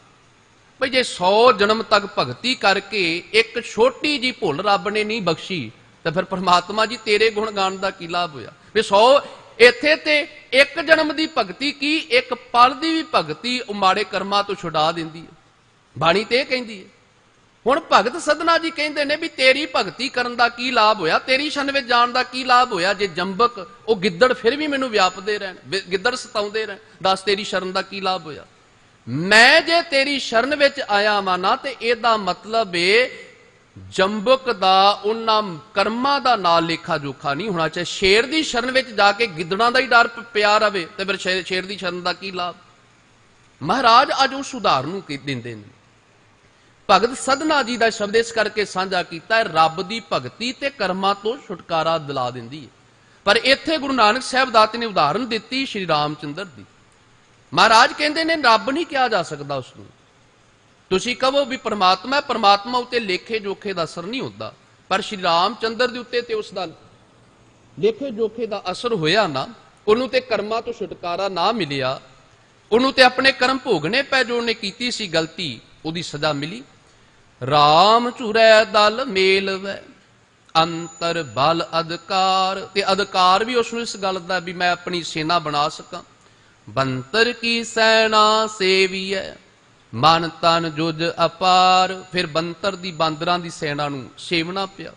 ਬਈ ਜੇ 100 ਜਨਮ ਤੱਕ ਭਗਤੀ ਕਰਕੇ ਇੱਕ ਛੋਟੀ ਜੀ ਭੁੱਲ ਰੱਬ ਨੇ ਨਹੀਂ ਬਖਸ਼ੀ, ਤਾਂ ਫਿਰ ਪਰਮਾਤਮਾ ਜੀ ਤੇਰੇ ਗੁਣ ਗਾਣ ਦਾ ਕੀ ਲਾਭ ਹੋਇਆ? ਵੀ 100 ਇੱਥੇ ਤੇ ਇੱਕ ਜਨਮ ਦੀ ਭਗਤੀ ਕੀ, ਇੱਕ ਪਲ ਦੀ ਵੀ ਭਗਤੀ ਉਹ ਮਾੜੇ ਕਰਮਾਂ ਤੋਂ ਛੁਡਾ ਦਿੰਦੀ ਹੈ। ਬਾਣੀ ਤੇ ਇਹ ਕਹਿੰਦੀ ਹੈ। ਹੁਣ ਭਗਤ ਸਧਨਾ ਜੀ ਕਹਿੰਦੇ ਨੇ ਵੀ ਤੇਰੀ ਭਗਤੀ ਕਰਨ ਦਾ ਕੀ ਲਾਭ ਹੋਇਆ, ਤੇਰੀ ਸ਼ਨ ਵਿੱਚ ਜਾਣ ਦਾ ਕੀ ਲਾਭ ਹੋਇਆ? ਜੇ ਜੰਬਕ ਉਹ ਗਿੱਦੜ ਫਿਰ ਵੀ ਮੈਨੂੰ ਵਿਆਪਦੇ ਰਹਿਣ, ਗਿੱਦੜ ਸਤਾਉਂਦੇ ਰਹਿਣ, ਦੱਸ ਤੇਰੀ ਸ਼ਰਨ ਦਾ ਕੀ ਲਾਭ ਹੋਇਆ? ਮੈਂ ਜੇ ਤੇਰੀ ਸ਼ਰਨ ਵਿੱਚ ਆਇਆ ਮਾਨਾ ਤੇ ਇਹਦਾ ਮਤਲਬ ਏ ਜੰਬਕ ਦਾ ਉਹਨਾਂ ਕਰਮਾਂ ਦਾ ਨਾਲ ਲੇਖਾ ਜੋਖਾ ਨਹੀਂ ਹੋਣਾ ਚਾਹੀਦਾ। ਸ਼ੇਰ ਦੀ ਸ਼ਰਨ ਵਿੱਚ ਜਾ ਕੇ ਗਿੱਦੜਾਂ ਦਾ ਹੀ ਡਰ ਪਿਆ ਰਵੇ ਤੇ ਫਿਰ ਸ਼ੇਰ ਦੀ ਸ਼ਰਨ ਦਾ ਕੀ ਲਾਭ? ਮਹਾਰਾਜ ਅੱਜ ਉਸ ਉਦਾਹਰਨ ਨੂੰ ਦਿੰਦੇ ਨੇ। ਭਗਤ ਸਧਨਾ ਜੀ ਦਾ ਸ਼ਬਦ ਇਸ ਕਰਕੇ ਸਾਂਝਾ ਕੀਤਾ ਹੈ, ਰੱਬ ਦੀ ਭਗਤੀ ਤੇ ਕਰਮਾਂ ਤੋਂ ਛੁਟਕਾਰਾ ਦਿਲਾ ਦਿੰਦੀ ਹੈ। ਪਰ ਇੱਥੇ ਗੁਰੂ ਨਾਨਕ ਸਾਹਿਬ ਦਾਤੇ ਨੇ ਉਦਾਹਰਨ ਦਿੱਤੀ ਸ਼੍ਰੀ ਰਾਮ ਚੰਦਰ ਦੀ। ਮਹਾਰਾਜ ਕਹਿੰਦੇ ਨੇ ਰੱਬ ਨਹੀਂ ਕਿਹਾ ਜਾ ਸਕਦਾ ਉਸ ਨੂੰ। ਤੁਸੀਂ ਕਹੋ ਵੀ ਪਰਮਾਤਮਾ, ਪਰਮਾਤਮਾ ਉੱਤੇ ਲੇਖੇ ਜੋਖੇ ਦਾ ਅਸਰ ਨਹੀਂ ਹੁੰਦਾ, ਪਰ ਸ਼੍ਰੀ ਰਾਮ ਚੰਦਰ ਦੇ ਉੱਤੇ ਤੇ ਉਸ ਦਾ ਲੇਖੇ ਜੋਖੇ ਦਾ ਅਸਰ ਹੋਇਆ ਨਾ। ਉਹਨੂੰ ਤੇ ਕਰਮਾਂ ਤੋਂ ਛੁਟਕਾਰਾ ਨਾ ਮਿਲਿਆ, ਉਹਨੂੰ ਤੇ ਆਪਣੇ ਕਰਮ ਭੋਗਣੇ ਪੈ ਜੋ ਉਹਨੇ ਕੀਤੀ ਸੀ ਗਲਤੀ, ਉਹਦੀ ਸਜ਼ਾ ਮਿਲੀ। ਰਾਮ ਝੁਰੈ ਦਲ ਮੇਲਵੈ ਅੰਤਰ ਬਲ ਅਧਿਕਾਰ, ਤੇ ਅਧਿਕਾਰ ਵੀ ਉਸ ਨੂੰ ਇਸ ਗੱਲ ਦਾ ਵੀ ਮੈਂ ਆਪਣੀ ਸੈਨਾ ਬਣਾ ਸਕਾਂ। ਬੰਤਰ ਕੀ ਸੈਨਾ ਸੇਵੀਐ ਮਨ ਤਨ ਜੁਜ ਅਪਾਰ, ਫਿਰ ਬੰਤਰ ਦੀ, ਬਾਂਦਰਾਂ ਦੀ ਸੈਨਾ ਨੂੰ ਸੇਵਣਾ ਪਿਆ।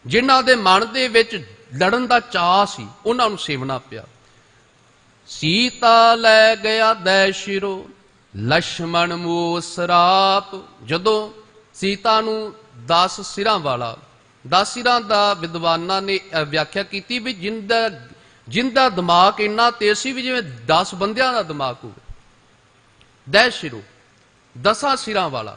ਜਿਨ੍ਹਾਂ ਦੇ ਮਨ ਦੇ ਵਿੱਚ ਲੜਨ ਦਾ ਚਾਅ ਸੀ ਉਹਨਾਂ ਨੂੰ ਸੇਵਣਾ ਪਿਆ। ਸੀਤਾ ਲੈ ਗਿਆ ਦੈ ਸ਼ਿਰੋ ਲక్ష్మణ ਮੂਸ ਸਰਾਪ, ਜਦੋਂ ਸੀਤਾ ਨੂੰ 10 ਸਿਰਾਂ ਵਾਲਾ, 10 ਸਿਰਾਂ ਦਾ ਵਿਦਵਾਨਾਂ ਨੇ ਵਿਆਖਿਆ ਕੀਤੀ ਵੀ ਜਿੰਦਾ ਦਿਮਾਗ ਇੰਨਾ ਤੇਜ਼ ਸੀ ਵੀ ਜਿਵੇਂ 10 ਬੰਦਿਆਂ ਦਾ ਦਿਮਾਗ ਹੋਵੇ। ਦੈ ਸ਼ਿਰੋ 10 ਸਿਰਾਂ ਵਾਲਾ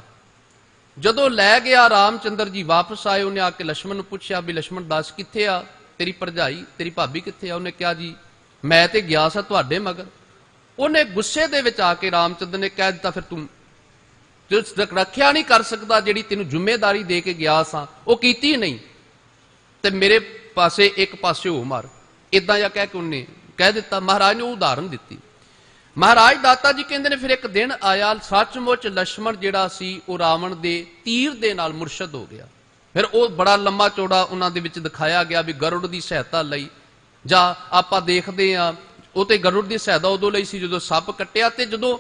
ਜਦੋਂ ਲੈ ਗਿਆ ਰਾਮਚੰਦਰ ਜੀ ਵਾਪਸ ਆਏ, ਉਹਨੇ ਆ ਕੇ ਲక్ష్మణ ਨੂੰ ਪੁੱਛਿਆ ਵੀ ਲక్ష్మణ ਦੱਸ ਕਿੱਥੇ ਆ ਤੇਰੀ ਭਰਜਾਈ, ਤੇਰੀ ਭਾਬੀ ਕਿੱਥੇ ਆ? ਉਹਨੇ ਕਿਹਾ ਜੀ ਮੈਂ ਤੇ ਗਿਆ ਸਾਂ ਤੁਹਾਡੇ ਮਗਰ। ਉਹਨੇ ਗੁੱਸੇ ਦੇ ਵਿੱਚ ਆ ਕੇ ਰਾਮਚੰਦਰ ਨੇ ਕਹਿ ਦਿੱਤਾ ਫਿਰ ਤੂੰ ਰੱਖਿਆ ਨਹੀਂ ਕਰ ਸਕਦਾ, ਜਿਹੜੀ ਤੈਨੂੰ ਜ਼ਿੰਮੇਵਾਰੀ ਦੇ ਕੇ ਗਿਆ ਸਾਂ ਉਹ ਕੀਤੀ ਨਹੀਂ, ਤੇ ਮੇਰੇ ਪਾਸੇ ਇੱਕ ਪਾਸੇ ਹੋ ਮਾਰ, ਇਦਾਂ ਜਾਂ ਕਹਿ ਕੇ ਉਹਨੇ ਕਹਿ ਦਿੱਤਾ। ਮਹਾਰਾਜ ਨੇ ਉਹ ਉਦਾਹਰਨ ਦਿੱਤੀ। ਮਹਾਰਾਜ ਦਾਤਾ ਜੀ ਕਹਿੰਦੇ ਨੇ ਫਿਰ ਇੱਕ ਦਿਨ ਆਇਆ, ਸੱਚਮੁੱਚ ਲక్ష్మణ ਜਿਹੜਾ ਸੀ ਉਹ ਰਾਵਣ ਦੇ ਤੀਰ ਦੇ ਨਾਲ ਮੁਰਸ਼ਦ ਹੋ ਗਿਆ। ਫਿਰ ਉਹ ਬੜਾ ਲੰਮਾ ਚੌੜਾ ਉਹਨਾਂ ਦੇ ਵਿੱਚ ਦਿਖਾਇਆ ਗਿਆ ਵੀ ਗਰੁੜ ਦੀ ਸਹਾਇਤਾ ਲਈ, ਜਾਂ ਆਪਾਂ ਦੇਖਦੇ ਆ ਉਹ ਤੇ ਗਰੁੜ ਦੀ ਸਹਾਇਤਾ ਉਦੋਂ ਲਈ ਸੀ ਜਦੋਂ ਸੱਪ ਕੱਟਿਆ, ਤੇ ਜਦੋਂ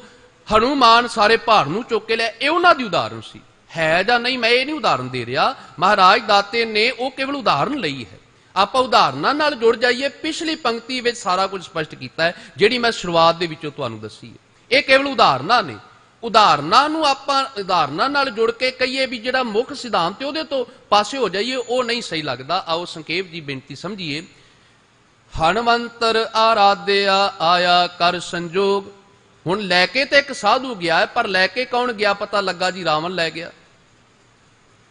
ਹਨੂਮਾਨ ਸਾਰੇ ਭਾਰ ਨੂੰ ਚੁੱਕ ਕੇ ਲਿਆ, ਇਹ ਉਹਨਾਂ ਦੀ ਉਦਾਹਰਣ ਸੀ। ਹੈ ਜਾਂ ਨਹੀਂ, ਮੈਂ ਇਹ ਨਹੀਂ ਉਦਾਹਰਣ ਦੇ ਰਿਹਾ, ਮਹਾਰਾਜ ਦਾਤੇ ਨੇ ਉਹ ਕੇਵਲ ਉਦਾਹਰਣ ਲਈ ਹੈ। ਆਪਾਂ ਉਦਾਹਰਨਾਂ ਨਾਲ ਜੁੜ ਜਾਈਏ। ਪਿਛਲੀ ਪੰਕਤੀ ਵਿੱਚ ਸਾਰਾ ਕੁਝ ਸਪਸ਼ਟ ਕੀਤਾ ਹੈ, ਜਿਹੜੀ ਮੈਂ ਸ਼ੁਰੂਆਤ ਦੇ ਵਿੱਚੋਂ ਤੁਹਾਨੂੰ ਦੱਸੀ ਹੈ। ਇਹ ਕੇਵਲ ਉਦਾਹਰਨਾਂ ਨੇ। ਉਦਾਹਰਨਾਂ ਨੂੰ ਆਪਾਂ ਉਦਾਹਰਨਾਂ ਨਾਲ ਜੁੜ ਕੇ ਕਹੀਏ ਵੀ ਜਿਹੜਾ ਮੁੱਖ ਸਿਧਾਂਤ ਤੇ ਉਹਦੇ ਤੋਂ ਪਾਸੇ ਹੋ ਜਾਈਏ, ਉਹ ਨਹੀਂ ਸਹੀ ਲੱਗਦਾ। ਆਓ ਸੰਖੇਪ ਜੀ ਬੇਨਤੀ ਸਮਝੀਏ। ਹਣਵੰਤਰ ਆਰਾਧਿਆ ਆਇਆ ਕਰ ਸੰਜੋਗ। ਹੁਣ ਲੈ ਕੇ ਤੇ ਇੱਕ ਸਾਧੂ ਗਿਆ ਹੈ, ਪਰ ਲੈ ਕੇ ਕੌਣ ਗਿਆ ਪਤਾ ਲੱਗਾ ਜੀ, ਰਾਵਣ ਲੈ ਗਿਆ।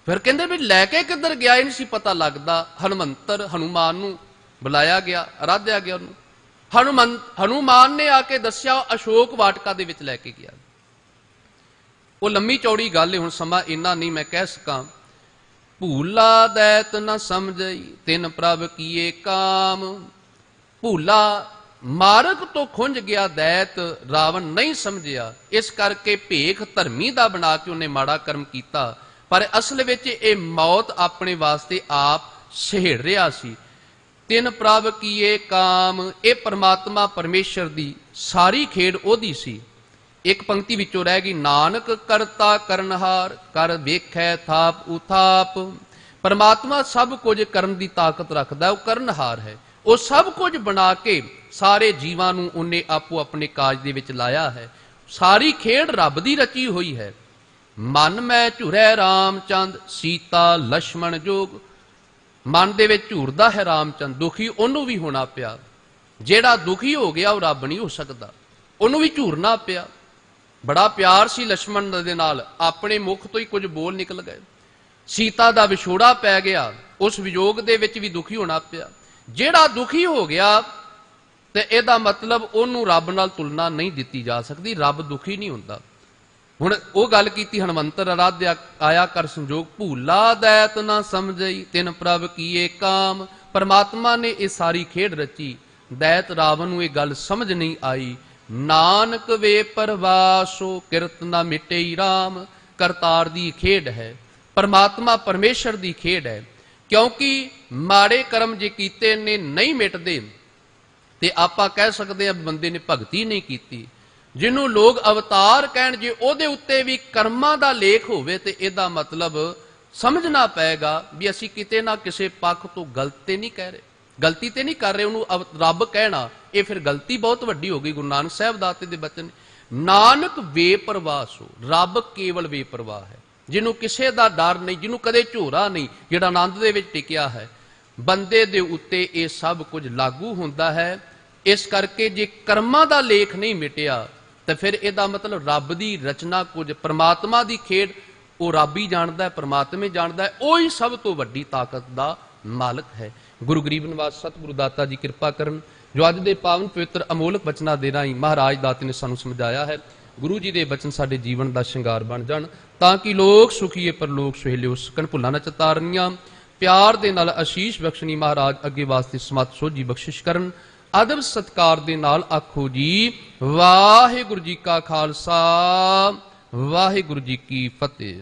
ਫਿਰ ਕਹਿੰਦੇ ਵੀ ਲੈ ਕੇ ਕਿੱਧਰ ਗਿਆ ਇਹ ਨਹੀਂ ਸੀ ਪਤਾ ਲੱਗਦਾ। ਹਨੂਮੰਤਰ ਹਨੂਮਾਨ ਨੂੰ ਬੁਲਾਇਆ ਗਿਆ, ਆਰਾਧਿਆ ਗਿਆ ਉਹਨੂੰ। ਹਨੂਮਾਨ ਨੇ ਆ ਕੇ ਦੱਸਿਆ ਅਸ਼ੋਕ ਵਾਟਕਾ ਦੇ ਵਿੱਚ ਲੈ ਕੇ ਗਿਆ। ਉਹ ਲੰਮੀ ਚੌੜੀ ਗੱਲ ਹੈ, ਹੁਣ ਸਮਾਂ ਇੰਨਾ ਨਹੀਂ ਮੈਂ ਕਹਿ ਸਕਾਂ। ਭੂਲਾ ਦੈਤ ਨਾ ਸਮਝਈ ਤਿਨ ਪ੍ਰਭ ਕੀਏ ਕਾਮ। ਭੂਲਾ ਮਾਰਗ ਤੋਂ ਖੁੰਝ ਗਿਆ ਦੈਤ, ਰਾਵਣ ਨਹੀਂ ਸਮਝਿਆ, ਇਸ ਕਰਕੇ ਭੇਖ ਧਰਮੀ ਦਾ ਬਣਾ ਕੇ ਉਹਨੇ ਮਾੜਾ ਕਰਮ ਕੀਤਾ। ਪਰ ਅਸਲ ਵਿੱਚ ਇਹ ਮੌਤ ਆਪਣੇ ਵਾਸਤੇ ਆਪ ਸਹੇੜ ਰਿਹਾ ਸੀ। ਤਿਨ ਪ੍ਰਭ ਕੀਏ ਕਾਮ, ਇਹ ਪਰਮਾਤਮਾ ਪਰਮੇਸ਼ਰ ਦੀ ਸਾਰੀ ਖੇਡ ਉਹਦੀ ਸੀ। ਇੱਕ ਪੰਕਤੀ ਵਿੱਚੋਂ ਰਹਿ ਗਈ, ਨਾਨਕ ਕਰਤਾ ਕਰਨਹਾਰ ਕਰ ਵੇਖੈ ਥਾਪ ਉਥਾਪ। ਪਰਮਾਤਮਾ ਸਭ ਕੁਝ ਕਰਨ ਦੀ ਤਾਕਤ ਰੱਖਦਾ, ਉਹ ਕਰਨਹਾਰ ਹੈ। ਉਹ ਸਭ ਕੁਝ ਬਣਾ ਕੇ ਸਾਰੇ ਜੀਵਾਂ ਨੂੰ ਉਹਨੇ ਆਪੋ ਆਪਣੇ ਕਾਜ ਦੇ ਵਿੱਚ ਲਾਇਆ ਹੈ। ਸਾਰੀ ਖੇਡ ਰੱਬ ਦੀ ਰਚੀ ਹੋਈ ਹੈ। ਮਨ ਮੈਂ ਝੁਰੈ ਰਾਮਚੰਦ ਸੀਤਾ ਲక్ష్మణ ਜੋਗ। ਮਨ ਦੇ ਵਿੱਚ ਝੂਰਦਾ ਹੈ ਰਾਮਚੰਦ, ਦੁਖੀ ਉਹਨੂੰ ਵੀ ਹੋਣਾ ਪਿਆ। ਜਿਹੜਾ ਦੁਖੀ ਹੋ ਗਿਆ ਉਹ ਰੱਬ ਨਹੀਂ ਹੋ ਸਕਦਾ, ਉਹਨੂੰ ਵੀ ਝੂਰਨਾ ਪਿਆ। ਬੜਾ ਪਿਆਰ ਸੀ ਲక్ష్మణ ਦੇ ਨਾਲ, ਆਪਣੇ ਮੁਖ ਤੋਂ ਹੀ ਕੁਝ ਬੋਲ ਨਿਕਲ ਗਏ। ਸੀਤਾ ਦਾ ਵਿਛੋੜਾ ਪੈ ਗਿਆ, ਉਸ ਵਿਯੋਗ ਦੇ ਵਿੱਚ ਵੀ ਦੁਖੀ ਹੋਣਾ ਪਿਆ। ਜਿਹੜਾ ਦੁਖੀ ਹੋ ਗਿਆ ਤੇ ਇਹਦਾ ਮਤਲਬ ਉਹਨੂੰ ਰੱਬ ਨਾਲ ਤੁਲਨਾ ਨਹੀਂ ਦਿੱਤੀ ਜਾ ਸਕਦੀ। ਰੱਬ ਦੁਖੀ ਨਹੀਂ ਹੁੰਦਾ। ਹੁਣ ਉਹ ਗੱਲ ਕੀਤੀ, ਹਣਵੰਤਰ ਆਰਾਧਿਆ ਆਇਆ ਕਰ ਸੰਜੋਗ। ਭੂਲਾ ਦੈਤ ਨਾ ਸਮਝਈ ਤਿਨ ਪ੍ਰਭ ਕੀਏ ਕਾਮ। ਪਰਮਾਤਮਾ ਨੇ ਇਹ ਸਾਰੀ ਖੇਡ ਰਚੀ, ਦੈਤ ਰਾਵਣ ਨੂੰ ਇਹ ਗੱਲ ਸਮਝ ਨਹੀਂ ਆਈ। ਨਾਨਕ ਵੇ ਪਰਵਾਸੋ ਕਿਰਤ ਨਾ ਮਿਟੇ ਰਾਮ। ਕਰਤਾਰ ਦੀ ਖੇਡ ਹੈ, ਪਰਮਾਤਮਾ ਪਰਮੇਸ਼ਰ ਦੀ ਖੇਡ ਹੈ। ਕਿਉਂਕਿ ਮਾੜੇ ਕਰਮ ਜੇ ਕੀਤੇ ਨੇ ਨਹੀਂ ਮਿਟਦੇ, ਤੇ ਆਪਾਂ ਕਹਿ ਸਕਦੇ ਹਾਂ ਬੰਦੇ ਨੇ ਭਗਤੀ ਨਹੀਂ ਕੀਤੀ। ਜਿਹਨੂੰ ਲੋਕ ਅਵਤਾਰ ਕਹਿਣ, ਜੇ ਉਹਦੇ ਉੱਤੇ ਵੀ ਕਰਮਾਂ ਦਾ ਲੇਖ ਹੋਵੇ ਤੇ ਇਹਦਾ ਮਤਲਬ ਸਮਝਣਾ ਪਏਗਾ ਵੀ ਅਸੀਂ ਕਿਤੇ ਨਾ ਕਿਸੇ ਪੱਖ ਤੋਂ ਗਲਤੀ ਨਹੀਂ ਕਹਿ ਰਹੇ, ਗਲਤੀ ਤੇ ਨਹੀਂ ਕਰ ਰਹੇ। ਉਹਨੂੰ ਰੱਬ ਕਹਿਣਾ ਇਹ ਫਿਰ ਗਲਤੀ ਬਹੁਤ ਵੱਡੀ ਹੋ ਗਈ। ਗੁਰੂ ਨਾਨਕ ਸਾਹਿਬ ਦਾਤੇ ਦੇ ਬਚਨ, ਨਾਨਕ ਬੇਪਰਵਾਹ ਸੋ। ਰੱਬ ਕੇਵਲ ਬੇਪਰਵਾਹ ਹੈ, ਜਿਹਨੂੰ ਕਿਸੇ ਦਾ ਡਰ ਨਹੀਂ, ਜਿਹਨੂੰ ਕਦੇ ਝੋਰਾ ਨਹੀਂ, ਜਿਹੜਾ ਆਨੰਦ ਦੇ ਵਿੱਚ ਟਿਕਿਆ ਹੈ। ਬੰਦੇ ਦੇ ਉੱਤੇ ਇਹ ਸਭ ਕੁਝ ਲਾਗੂ ਹੁੰਦਾ ਹੈ। ਇਸ ਕਰਕੇ ਜੇ ਕਰਮਾਂ ਦਾ ਲੇਖ ਨਹੀਂ ਮਿਟਿਆ ਤਾਂ ਫਿਰ ਇਹਦਾ ਮਤਲਬ ਰੱਬ ਦੀ ਰਚਨਾ ਕੁਝ, ਪਰਮਾਤਮਾ ਦੀ ਖੇਡ ਉਹ ਰੱਬ ਹੀ ਜਾਣਦਾ ਹੈ, ਪਰਮਾਤਮਾ ਜਾਣਦਾ ਹੈ। ਉਹ ਹੀ ਸਭ ਤੋਂ ਵੱਡੀ ਤਾਕਤ ਦਾ ਮਾਲਕ ਹੈ। ਗੁਰੂ ਗਰੀਬ ਨਿਵਾਸ ਸਤਿਗੁਰੂ ਦਾਤਾ ਜੀ ਕਿਰਪਾ ਕਰਨ, ਜੋ ਅੱਜ ਦੇ ਪਾਵਨ ਪਵਿੱਤਰ ਅਮੋਲਕ ਬਚਨਾਂ ਦੇ ਰਾਹੀਂ ਮਹਾਰਾਜ ਦਾਤੇ ਨੇ ਸਾਨੂੰ ਸਮਝਾਇਆ ਹੈ। ਗੁਰੂ ਜੀ ਦੇ ਬਚਨ ਸਾਡੇ ਜੀਵਨ ਦਾ ਸ਼ਿੰਗਾਰ ਬਣ ਜਾਣ, ਤਾਂ ਕਿ ਲੋਕ ਸੁਖੀਏ ਪਰਲੋਕ ਸੁਹੇਲੇ ਹੋ ਸਕਣ। ਭੁੱਲਾਂ ਨਾ ਚਤਾਰਨੀਆਂ ਪਿਆਰ ਦੇ ਨਾਲ ਅਸ਼ੀਸ਼ ਬਖਸ਼ਣੀ ਮਹਾਰਾਜ ਅੱਗੇ ਵਾਸਤੇ ਸਮਤ ਸੋਝੀ ਬਖਸ਼ਿਸ਼ ਕਰਨ। ਅਦਬ ਸਤਕਾਰ ਦੇ ਨਾਲ ਆਖੋ ਜੀ ਵਾਹਿਗੁਰੂ ਜੀ ਕਾ ਖਾਲਸਾ, ਵਾਹਿਗੁਰੂ ਜੀ ਕੀ ਫਤਿਹ।